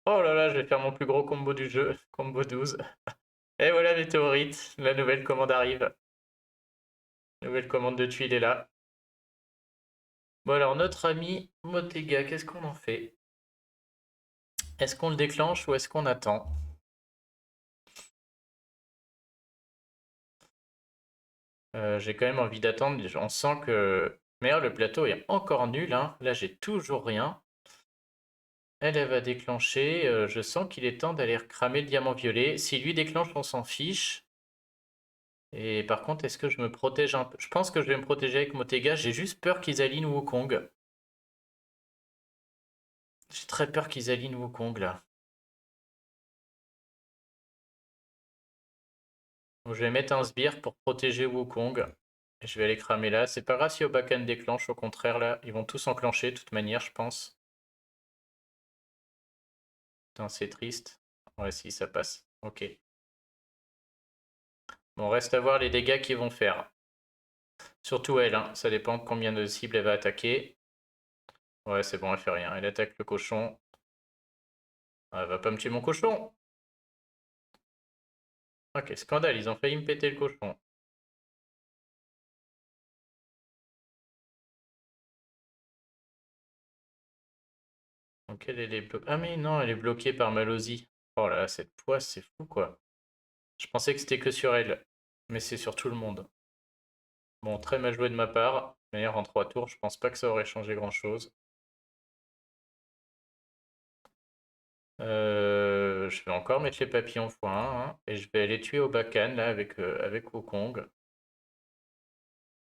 Oh là là, je vais faire mon plus gros combo du jeu. Combo 12. Et voilà, météorite. La nouvelle commande arrive. Nouvelle commande de tuiles est là. Bon alors, notre ami Motega, qu'est-ce qu'on en fait? Est-ce qu'on le déclenche ou est-ce qu'on attend? J'ai quand même envie d'attendre. On sent que... Merde, le plateau est encore nul, hein. Là, j'ai toujours rien. Elle va déclencher. Je sens qu'il est temps d'aller cramer le diamant violet. Si lui déclenche, on s'en fiche. Et par contre, est-ce que je me protège un peu? Je pense que je vais me protéger avec Motega. J'ai juste peur qu'ils alignent Wukong. J'ai très peur qu'ils alignent Wukong là. Donc, je vais mettre un sbire pour protéger Wukong. Et je vais aller cramer là. C'est pas grave si Obakan déclenche, au contraire là. Ils vont tous enclencher de toute manière, je pense. Putain, c'est triste. Ouais, si, ça passe. Ok. Bon, reste à voir les dégâts qu'ils vont faire. Surtout elle, hein. Ça dépend de combien de cibles elle va attaquer. Ouais, c'est bon, elle fait rien. Elle attaque le cochon. Elle va pas me tuer mon cochon. Ok, scandale, ils ont failli me péter le cochon. Donc elle est bloquée. Ah mais non, elle est bloquée par Malozzi. Oh là là, cette poisse, c'est fou quoi. Je pensais que c'était que sur elle. Mais c'est sur tout le monde. Bon, très mal joué de ma part. Mais en 3 tours, je pense pas que ça aurait changé grand-chose. Je vais encore mettre les papillons x1, hein, et je vais aller tuer Obakan là avec Wukong.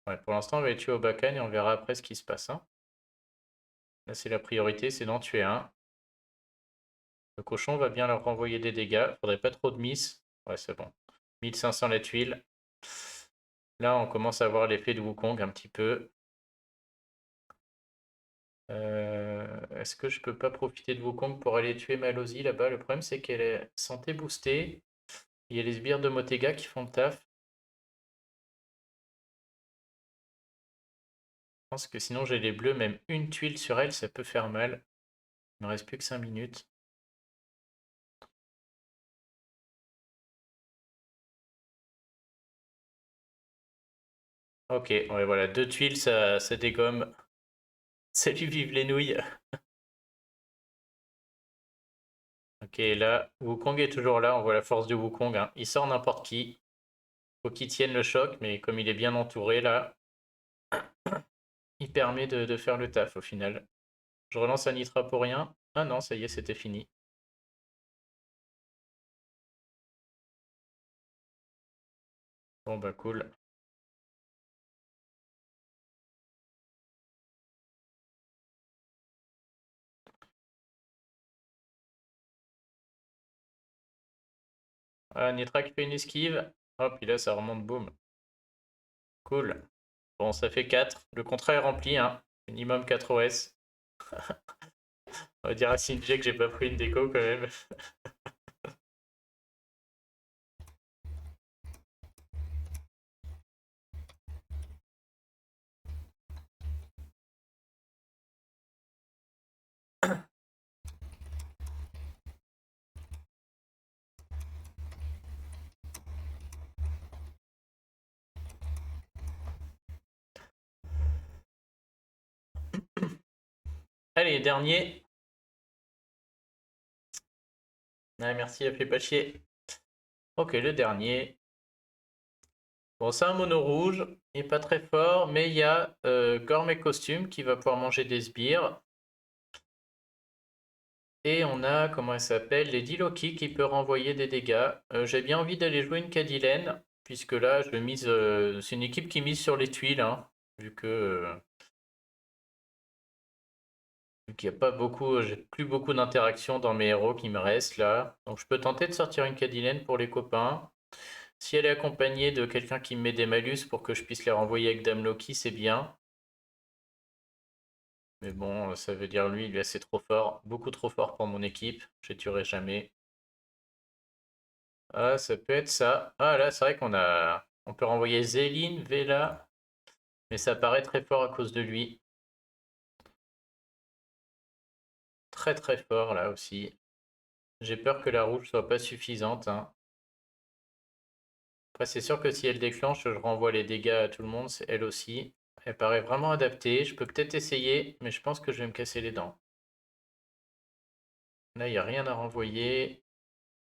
Ouais, pour l'instant, on va les tuer Obakan et on verra après ce qui se passe, hein. Là, c'est la priorité, c'est d'en tuer un. Le cochon va bien leur renvoyer des dégâts. Faudrait pas trop de miss. Ouais, c'est bon. 1500 la tuile. Là, on commence à voir l'effet de Wukong un petit peu. Est-ce que je peux pas profiter de Wukong pour aller tuer Malozzi là-bas? Le problème, c'est qu'elle est santé boostée. Il y a les sbires de Motega qui font le taf. Je pense que sinon, j'ai les bleus. Même une tuile sur elle, ça peut faire mal. Il me reste plus que 5 minutes. Ok, ouais, voilà. Deux tuiles, ça dégomme. Salut, vive les nouilles. Ok, là, Wukong est toujours là. On voit la force de Wukong, hein. Il sort n'importe qui. Faut qu'il tienne le choc, mais comme il est bien entouré là, il permet de faire le taf au final. Je relance un Nitra pour rien. Ah non, ça y est, c'était fini. Bon bah cool. Ah, Nitra qui fait une esquive. Hop, puis là ça remonte, boum. Cool. Bon, ça fait 4. Le contrat est rempli, hein. Minimum 4 OS. On va dire à Sinjay que j'ai pas pris une déco quand même. Allez, dernier. Ah, merci, elle fait pas chier. Ok, le dernier. Bon, c'est un mono rouge, il est pas très fort, mais il y a Gourmet Costume qui va pouvoir manger des sbires. Et on a, comment elle s'appelle, Lady Loki qui peut renvoyer des dégâts. J'ai bien envie d'aller jouer une Cadilène, puisque là, je mise, c'est une équipe qui mise sur les tuiles, hein, vu qu'il n'y a pas beaucoup, j'ai plus beaucoup d'interactions dans mes héros qui me restent là. Donc je peux tenter de sortir une Cadilène pour les copains. Si elle est accompagnée de quelqu'un qui me met des malus pour que je puisse les renvoyer avec Dame Loki, c'est bien. Mais bon, ça veut dire lui, il est assez trop fort, beaucoup trop fort pour mon équipe. Je ne tuerai jamais. Ah, ça peut être ça. Ah là, c'est vrai on peut renvoyer Zéline, Vela, mais ça paraît très fort à cause de lui. Très très fort là aussi. J'ai peur que la rouge soit pas suffisante, hein. Après, c'est sûr que si elle déclenche, je renvoie les dégâts à tout le monde, c'est elle aussi. Elle paraît vraiment adaptée. Je peux peut-être essayer, mais je pense que je vais me casser les dents. Là, il n'y a rien à renvoyer.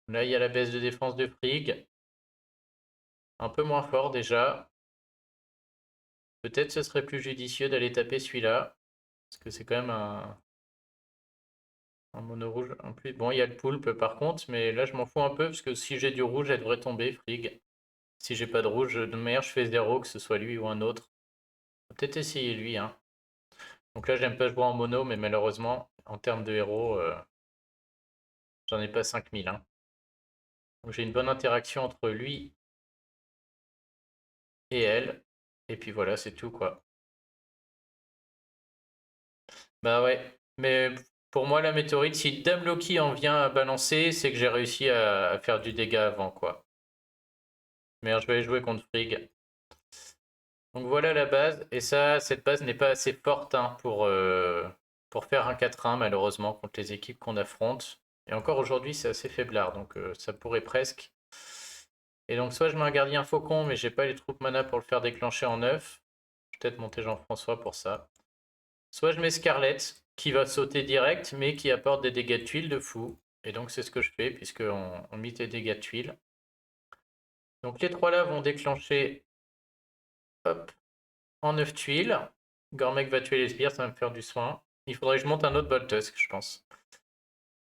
Là, il y a la baisse de défense de Frigg. Un peu moins fort déjà. Peut-être ce serait plus judicieux d'aller taper celui-là. Parce que c'est quand même un mono rouge. En plus, bon, il y a le poulpe par contre, mais là, je m'en fous un peu. Parce que si j'ai du rouge, elle devrait tomber, Frigg. Si j'ai pas de rouge, de manière, je fais 0, que ce soit lui ou un autre. Peut-être essayer lui, hein. Donc là, j'aime pas jouer en mono, mais malheureusement, en termes de héros, j'en ai pas 5000, hein. Donc j'ai une bonne interaction entre lui et elle. Et puis voilà, c'est tout, quoi. Bah ouais. Mais pour moi, la météorite, si Dame Loki en vient à balancer, c'est que j'ai réussi à faire du dégât avant, quoi. Mais je vais jouer contre Frigg. Donc voilà la base. Et ça, cette base n'est pas assez forte, hein, pour faire un 4-1, malheureusement, contre les équipes qu'on affronte. Et encore aujourd'hui, c'est assez faiblard, donc ça pourrait presque. Et donc soit je mets un gardien faucon, mais j'ai pas les troupes mana pour le faire déclencher en 9. Peut-être monter Jean-François pour ça. Soit je mets Scarlett, qui va sauter direct, mais qui apporte des dégâts de tuiles de fou. Et donc c'est ce que je fais, puisqu'on mit des dégâts de tuiles. Donc les trois là vont déclencher, hop, en 9 tuiles. Gormek va tuer les sbires, ça va me faire du soin. Il faudrait que je monte un autre Boltusk, je pense.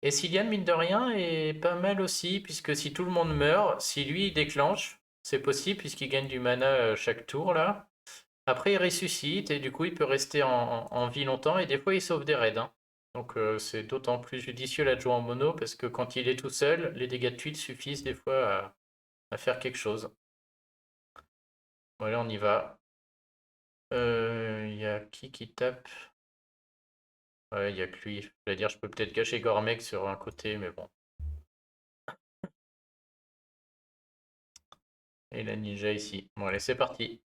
Et Cillian, mine de rien, est pas mal aussi, puisque si tout le monde meurt, si lui il déclenche, c'est possible, puisqu'il gagne du mana chaque tour là. Après, il ressuscite, et du coup, il peut rester en vie longtemps, et des fois, il sauve des raids, hein. Donc, c'est d'autant plus judicieux là de jouer en mono, parce que quand il est tout seul, les dégâts de tuiles suffisent des fois à faire quelque chose. Voilà, on y va. Il y a qui tape? Ouais, il y a que lui. Je vais dire, je peux peut-être cacher Gormek sur un côté, mais bon. Et la ninja ici. Bon, allez, c'est parti.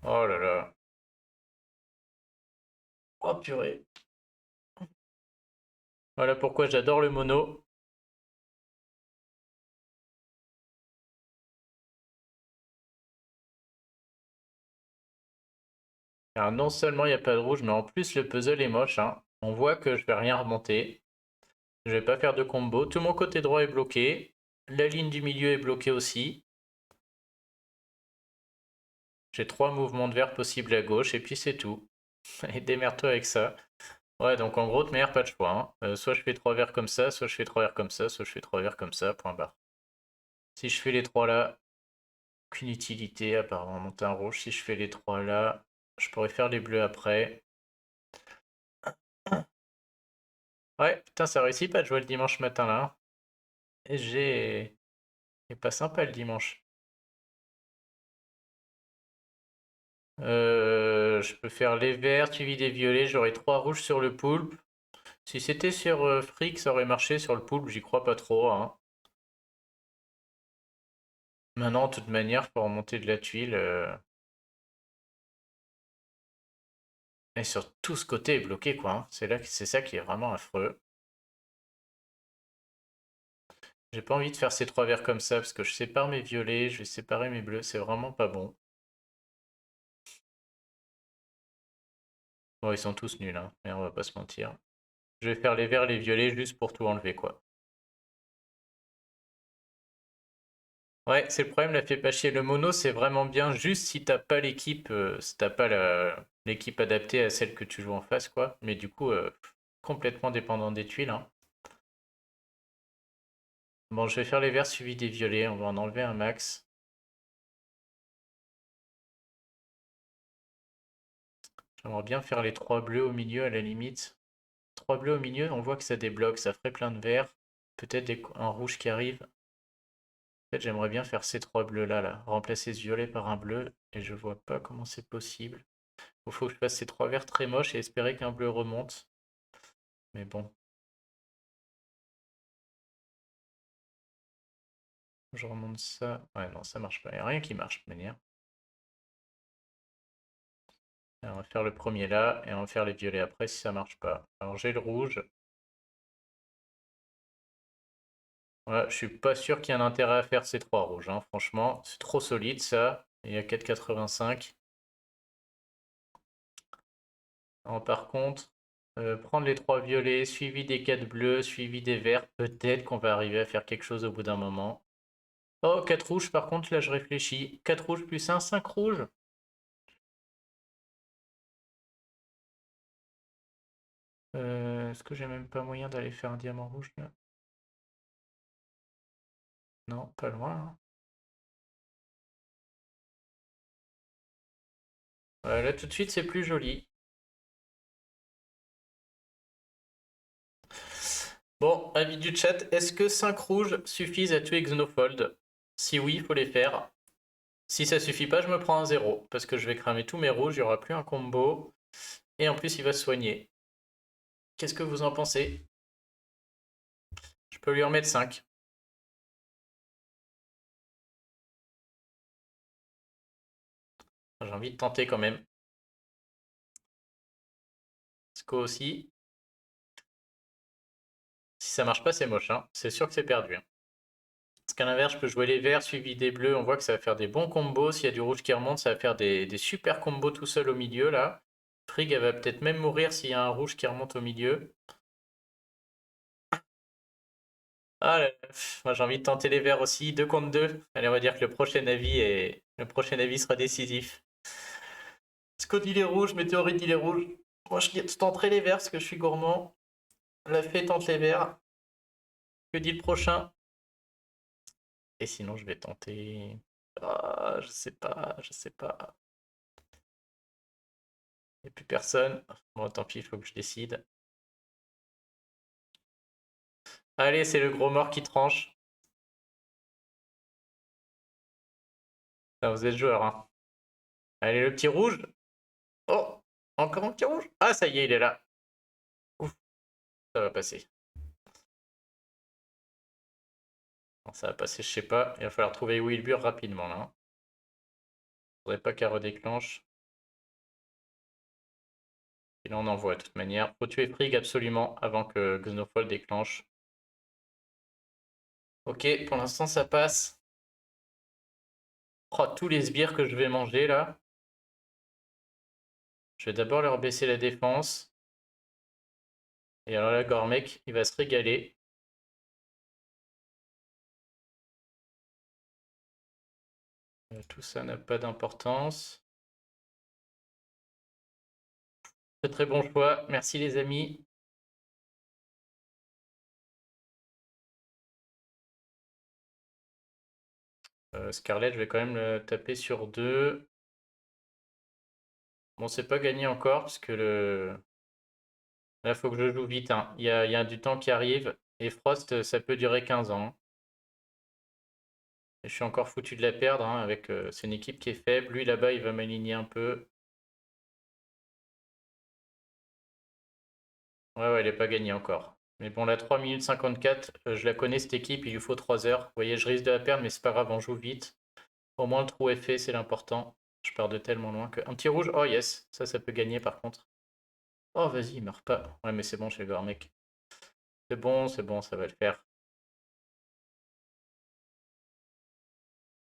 Oh là là. Oh purée. Voilà pourquoi j'adore le mono. Alors, non seulement il n'y a pas de rouge, mais en plus le puzzle est moche, hein. On voit que je vais rien remonter. Je vais pas faire de combo. Tout mon côté droit est bloqué. La ligne du milieu est bloquée aussi. J'ai 3 mouvements de verre possibles à gauche et puis c'est tout. Et démerde-toi avec ça. Ouais, donc en gros, de manière, pas de choix, hein. Soit je fais 3 verres comme ça, soit je fais 3 verres comme ça, soit je fais 3 verres comme ça, point barre. Si je fais les 3 là, aucune utilité à part monter un rouge. Si je fais les 3 là, je pourrais faire les bleus après. Ouais, putain, ça réussit pas de jouer le dimanche matin là. Et j'ai... C'est pas sympa le dimanche. Je peux faire les verts suivi des violets. J'aurai 3 rouges sur le poulpe. Si c'était sur Frick, ça aurait marché. Sur le poulpe, j'y crois pas trop, hein. Maintenant, de toute manière, pour remonter de la tuile. Et sur tout ce côté est bloqué, quoi, hein. C'est là, c'est ça qui est vraiment affreux. J'ai pas envie de faire ces trois verts comme ça parce que je sépare mes violets, je vais séparer mes bleus, c'est vraiment pas bon. Bon, ils sont tous nuls, hein, mais on va pas se mentir. Je vais faire les verts, les violets juste pour tout enlever, quoi. Ouais, c'est le problème, la fait pas chier. Le mono, c'est vraiment bien juste si t'as pas l'équipe, si t'as pas l'équipe adaptée à celle que tu joues en face, quoi. Mais du coup, complètement dépendant des tuiles, hein. Bon, je vais faire les verts suivis des violets, on va en enlever un max. J'aimerais bien faire les trois bleus au milieu à la limite. Trois bleus au milieu, on voit que ça débloque, ça ferait plein de verts. Peut-être un rouge qui arrive. En fait, j'aimerais bien faire ces trois bleus là, remplacer ce violet par un bleu, et je vois pas comment c'est possible. Il faut que je fasse ces trois verts très moches et espérer qu'un bleu remonte. Mais bon, je remonte ça. Ouais, non, ça marche pas. Il n'y a rien qui marche de toute manière. Alors, on va faire le premier là, et on va faire les violets après si ça marche pas. Alors j'ai le rouge. Ouais, je suis pas sûr qu'il y ait un intérêt à faire ces trois rouges, hein. Franchement, c'est trop solide ça. Il y a 4,85. Alors, par contre, prendre les trois violets, suivi des quatre bleus, suivi des verts, peut-être qu'on va arriver à faire quelque chose au bout d'un moment. Oh, 4 rouges, par contre, là je réfléchis. 4 rouges plus un 5 rouges. Est-ce que j'ai même pas moyen d'aller faire un diamant rouge là? Non, pas loin, hein. Là tout de suite c'est plus joli. Bon, avis du chat, est-ce que 5 rouges suffisent à tuer Xenofold? Si oui, il faut les faire. Si ça suffit pas, je me prends un 0. Parce que je vais cramer tous mes rouges, il n'y aura plus un combo. Et en plus, il va se soigner. Qu'est-ce que vous en pensez? Je peux lui en mettre 5. J'ai envie de tenter quand même. Sco aussi. Si ça marche pas, c'est moche, hein. C'est sûr que c'est perdu, hein. Parce qu'à l'inverse, je peux jouer les verts suivi des bleus. On voit que ça va faire des bons combos. S'il y a du rouge qui remonte, ça va faire des super combos tout seul au milieu, là. Frigg, elle va peut-être même mourir s'il y a un rouge qui remonte au milieu. Ah, moi j'ai envie de tenter les verts aussi. 2 contre 2. Allez, on va dire que le prochain avis sera décisif. Scott dit les rouges, Météorite dit les rouges. Moi je tenterai les verts parce que je suis gourmand. La fée tente les verts. Que dit le prochain? Et sinon, je vais tenter. Ah, je sais pas, je sais pas. Il n'y a plus personne. Bon, tant pis, il faut que je décide. Allez, c'est le gros mort qui tranche. Ah, vous êtes joueur, hein. Allez, le petit rouge. Oh, encore un petit rouge. Ah, ça y est, il est là. Ouf, ça va passer. Non, ça va passer, je sais pas. Il va falloir trouver Wilbur rapidement, là. Faudrait pas qu'elle redéclenche. Et là, on envoie de toute manière. Faut tuer Frigg absolument avant que Xenophol déclenche. Ok, pour l'instant, ça passe. Oh, tous les sbires que je vais manger, là. Je vais d'abord leur baisser la défense. Et alors là, Gormek, il va se régaler. Tout ça n'a pas d'importance. Très très bon choix. Merci les amis. Scarlett, je vais quand même le taper sur 2. Bon, c'est pas gagné encore, parce que là, il faut que je joue vite, hein. Il y a du temps qui arrive. Et Frost, ça peut durer 15 ans. Et je suis encore foutu de la perdre, hein, avec c'est une équipe qui est faible. Lui là-bas, il va m'aligner un peu. Ouais, ouais, elle n'est pas gagnée encore. Mais bon, la 3 minutes 54, je la connais cette équipe, il lui faut 3 heures. Vous voyez, je risque de la perdre, mais c'est pas grave, on joue vite. Au moins, le trou est fait, c'est l'important. Je pars de tellement loin que. Un petit rouge, oh yes, ça peut gagner par contre. Oh, vas-y, il meurt pas. Ouais, mais c'est bon chez le Gormec. C'est bon, ça va le faire.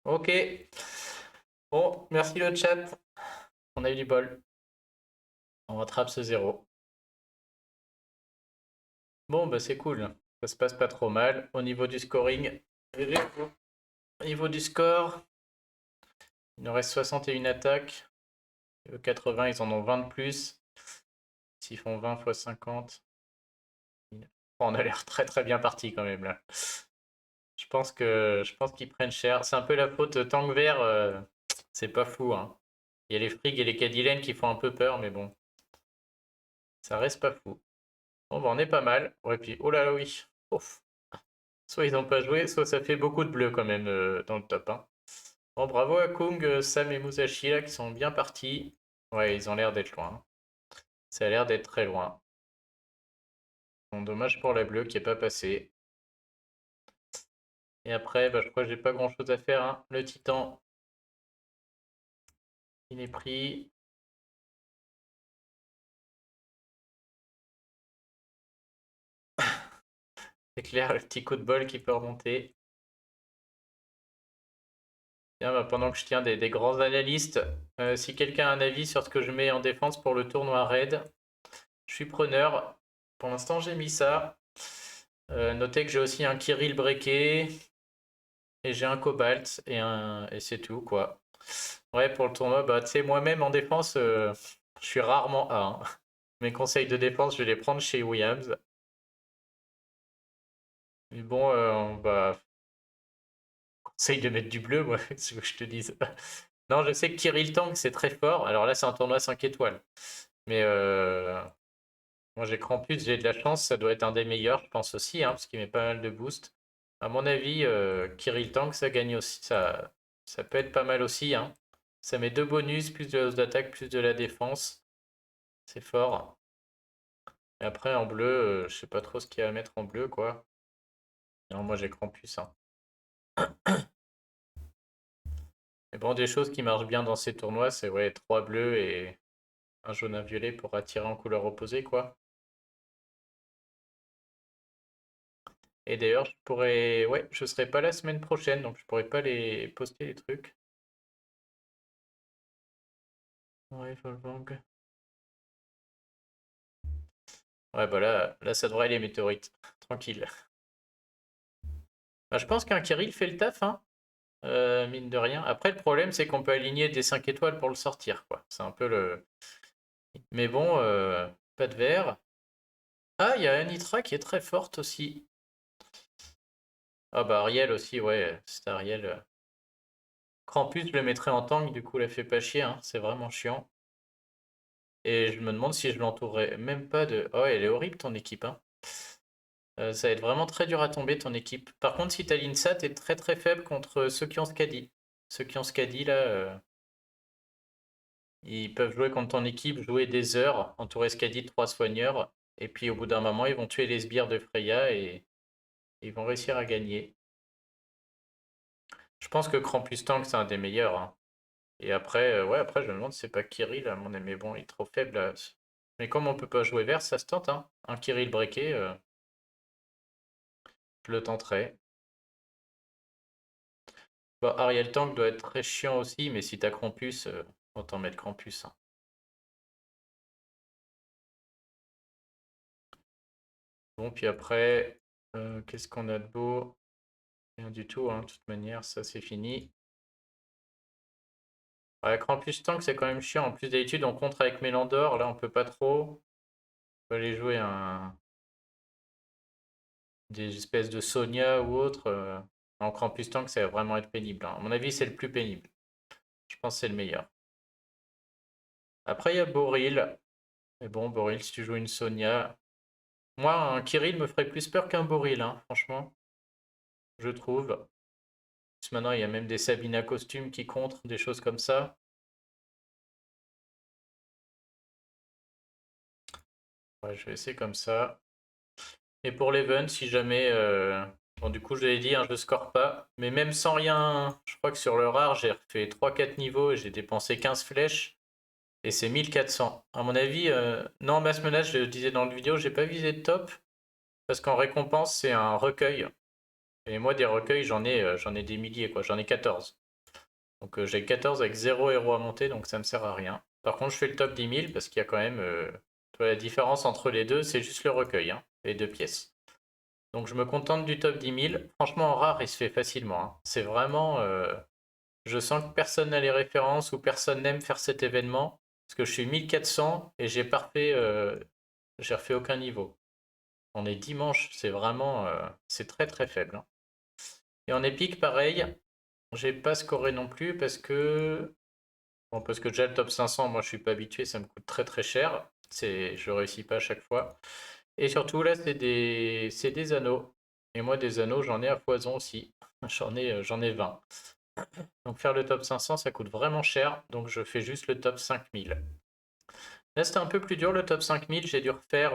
Ok. Bon, merci le chat. On a eu du bol. On rattrape ce zéro. Bon, bah c'est cool. Ça se passe pas trop mal. Au niveau du scoring, au niveau du score, il nous reste 61 attaques. 80, ils en ont 20 de plus. S'ils font 20 fois 50, on a l'air très très bien parti quand même là. Je pense qu'ils prennent cher. C'est un peu la faute de Tank Vert. C'est pas fou, hein. Il y a les Frigg et les Cadillacs qui font un peu peur, mais bon, ça reste pas fou. Bon, bah, on est pas mal. Ouais, puis, oh là là, oui. Ouf. Soit ils n'ont pas joué, soit ça fait beaucoup de bleus quand même dans le top 1. Bon, bravo à Kung, Sam et Musashi là qui sont bien partis. Ouais, ils ont l'air d'être loin. Ça a l'air d'être très loin. Bon, dommage pour la bleue qui est pas passée. Et après, bah, je crois que j'ai pas grand chose à faire, hein. Le Titan, il est pris. C'est clair, le petit coup de bol qui peut remonter. Bien, bah, pendant que je tiens des grands analystes, si quelqu'un a un avis sur ce que je mets en défense pour le tournoi raid, je suis preneur. Pour l'instant, j'ai mis ça. Notez que j'ai aussi un Kirill Breaké et j'ai un Cobalt et c'est tout quoi. Ouais, pour le tournoi, bah tu sais, moi-même en défense, je suis rarement A, hein. Mes conseils de défense, je vais les prendre chez Williams. Mais bon, bah, conseille de mettre du bleu, moi, c'est ce que je te dise. Non, je sais que Kirill Tank, c'est très fort. Alors là, c'est un tournoi 5 étoiles. Mais moi, j'ai Krampus, j'ai de la chance. Ça doit être un des meilleurs, je pense aussi, hein, parce qu'il met pas mal de boost. À mon avis, Kirill Tank, ça gagne aussi. Ça peut être pas mal aussi, hein. Ça met deux bonus, plus de la hausse d'attaque, plus de la défense. C'est fort. Et après, en bleu, je sais pas trop ce qu'il y a à mettre en bleu, quoi. Non, moi, j'ai Krampus, hein. Mais bon, des choses qui marchent bien dans ces tournois, c'est ouais, trois bleus et un jaune, un violet pour attirer en couleur opposée, quoi. Et d'ailleurs, je pourrais. Ouais, je serai pas la semaine prochaine, donc je pourrais pas les poster les trucs. Ouais, Volvang. Ouais, bah là, ça devrait aller, météorites. Tranquille. Bah, je pense qu'un Kirill fait le taf, hein, mine de rien. Après, le problème, c'est qu'on peut aligner des 5 étoiles pour le sortir, quoi. C'est un peu le. Mais bon, pas de vert. Ah, il y a Anitra qui est très forte aussi. Ah bah Ariel aussi, ouais, c'est Ariel. Krampus, je le mettrais en tank, du coup, la fait pas chier, hein, c'est vraiment chiant. Et je me demande si je l'entourerais même pas de. Oh, elle est horrible ton équipe, hein. Ça va être vraiment très dur à tomber ton équipe. Par contre, si t'as l'INSA, t'es très très faible contre ceux qui ont Scadi. Ceux qui ont Scadi, là, ils peuvent jouer contre ton équipe, jouer des heures, entourer Scadi de 3 soigneurs, et puis au bout d'un moment, ils vont tuer les sbires de Freya et ils vont réussir à gagner. Je pense que Krampus Tank, c'est un des meilleurs, hein. Et après, ouais, après, je me demande si c'est pas Kirill, à mon avis, mais bon, il est trop faible là. Mais comme on peut pas jouer vert, ça se tente, hein. Un Kirill breaké, je le tenterai. Bon, Ariel Tank doit être très chiant aussi, mais si t'as Krampus, autant mettre Krampus, hein. Bon, puis après, qu'est-ce qu'on a de beau? Rien du tout, hein, de toute manière, ça c'est fini. Ouais, Krampus Tank, c'est quand même chiant. En plus, d'habitude, on contre avec Mélandor, là, on peut pas trop. On peut aller jouer des espèces de Sonia ou autre. En Krampus Tank, ça va vraiment être pénible, hein. À mon avis, c'est le plus pénible. Je pense que c'est le meilleur. Après, il y a Boril. Mais bon, Boril, si tu joues une Sonia. Moi, un Kirill me ferait plus peur qu'un Boril, hein, franchement, je trouve. Maintenant, il y a même des Sabina costumes qui contre, des choses comme ça. Ouais, je vais essayer comme ça. Et pour l'event, si jamais. Bon, du coup, je l'ai dit, hein, je score pas. Mais même sans rien, je crois que sur le rare, j'ai refait 3-4 niveaux et j'ai dépensé 15 flèches. Et c'est 1400. À mon avis, non, Mass Menace, je le disais dans le vidéo, j'ai pas visé de top. Parce qu'en récompense, c'est un recueil. Et moi, des recueils, j'en ai des milliers, quoi. J'en ai 14. Donc j'ai 14 avec 0 héros à monter, donc ça me sert à rien. Par contre, je fais le top 10 000 parce qu'il y a quand même... la différence entre les deux, c'est juste le recueil, hein, les deux pièces. Donc je me contente du top 10 000. Franchement, en rare, il se fait facilement, hein. C'est vraiment... je sens que personne n'a les références ou personne n'aime faire cet événement. Parce que je suis 1400 et j'ai refait aucun niveau. On est dimanche, c'est vraiment... c'est très très faible, hein. Et en épique, pareil, j'ai pas scoré non plus parce que... Bon, parce que déjà le top 500, moi je suis pas habitué, ça me coûte très très cher. Je réussis pas à chaque fois. Et surtout là, c'est des anneaux. Et moi des anneaux, j'en ai à foison aussi. J'en ai 20. Donc faire le top 500, ça coûte vraiment cher. Donc je fais juste le top 5000. Là, c'était un peu plus dur le top 5000. J'ai dû refaire.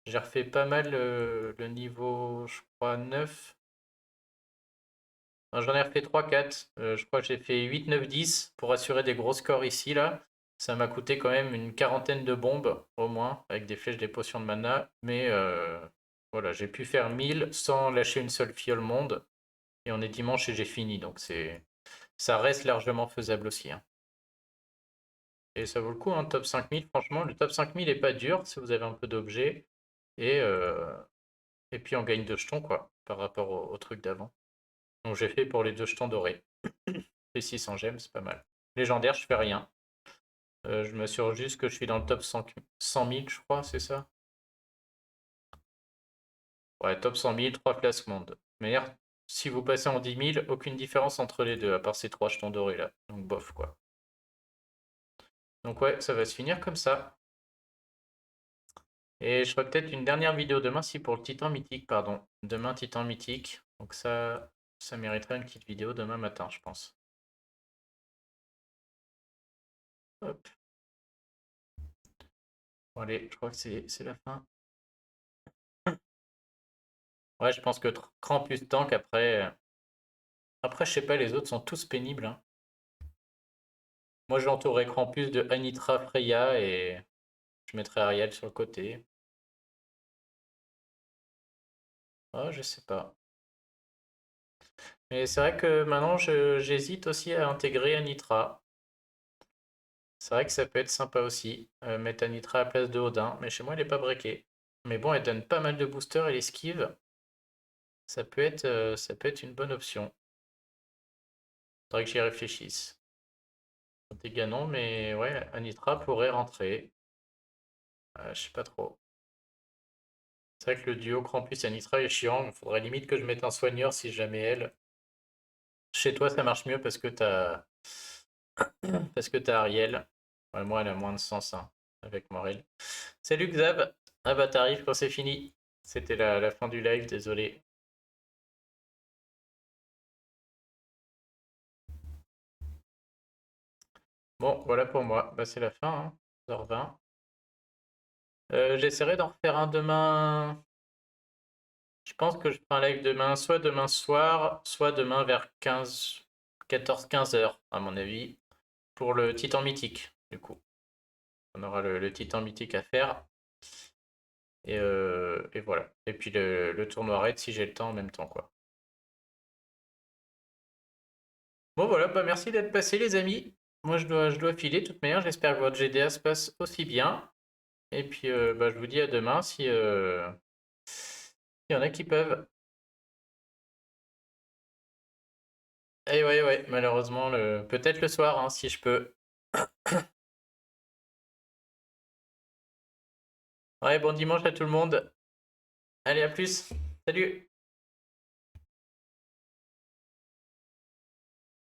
J'ai refait pas mal le niveau, je crois, 9. J'en ai refait 3-4. Je crois que j'ai fait 8, 9, 10 pour assurer des gros scores ici, là. Ça m'a coûté quand même une quarantaine de bombes, au moins, avec des flèches, des potions de mana. Mais voilà, j'ai pu faire 1000 sans lâcher une seule fiole monde. Et on est dimanche et j'ai fini, donc ça reste largement faisable aussi, hein. Et ça vaut le coup, hein, top 5000. Franchement, le top 5000 est pas dur si vous avez un peu d'objets. Et, euh, et puis on gagne 2 jetons, quoi, par rapport au truc d'avant. Donc j'ai fait pour les 2 jetons dorés. Et 600 gemmes, c'est pas mal. Légendaire, je fais rien. Je m'assure juste que je suis dans le top 100 000, je crois, c'est ça? Ouais, top 100 000, 3 classes monde. Mais si vous passez en 10 000, aucune différence entre les deux, à part ces 3 jetons dorés là. Donc bof, quoi. Donc ouais, ça va se finir comme ça. Et je ferai peut-être une dernière vidéo demain, si pour le Titan Mythique, pardon. Demain, Titan Mythique. Donc ça mériterait une petite vidéo demain matin, je pense. Hop. Bon, allez, je crois que c'est la fin. Ouais, je pense que Krampus tank après. Après, je sais pas, les autres sont tous pénibles, hein. Moi, j'entourerais Krampus de Anitra Freya et je mettrais Ariel sur le côté. Oh, je sais pas. Mais c'est vrai que maintenant, j'hésite aussi à intégrer Anitra. C'est vrai que ça peut être sympa aussi, mettre Anitra à la place de Odin, mais chez moi, elle est pas breakée. Mais bon, elle donne pas mal de boosters et l'esquive. Ça peut être une bonne option. Faudrait que j'y réfléchisse. Dégâts non, mais ouais, Anitra pourrait rentrer. Je sais pas trop. C'est vrai que le duo Krampus et Anitra est chiant. Il faudrait limite que je mette un soigneur si jamais elle. Chez toi, ça marche mieux parce que t'as Ariel. Ouais, moi, elle a moins de sens, hein, avec Morel. Salut Xav. Ah bah t'arrives quand c'est fini. C'était la fin du live, désolé. Bon, voilà pour moi. Bah c'est la fin, hein. 11h20. J'essaierai d'en refaire un demain. Je pense que je ferai un live demain, soit demain soir, soit demain vers 14-15 heures, à mon avis, pour le Titan Mythique, du coup. On aura le Titan Mythique à faire. Et voilà. Et puis le tournoi raid si j'ai le temps en même temps, quoi. Bon voilà, bah merci d'être passé les amis. Moi je dois filer de toute manière, j'espère que votre GDA se passe aussi bien. Et puis bah, je vous dis à demain si il y en a qui peuvent. Et ouais ouais, malheureusement peut-être le soir hein, si je peux. Ouais, bon dimanche à tout le monde. Allez à plus. Salut.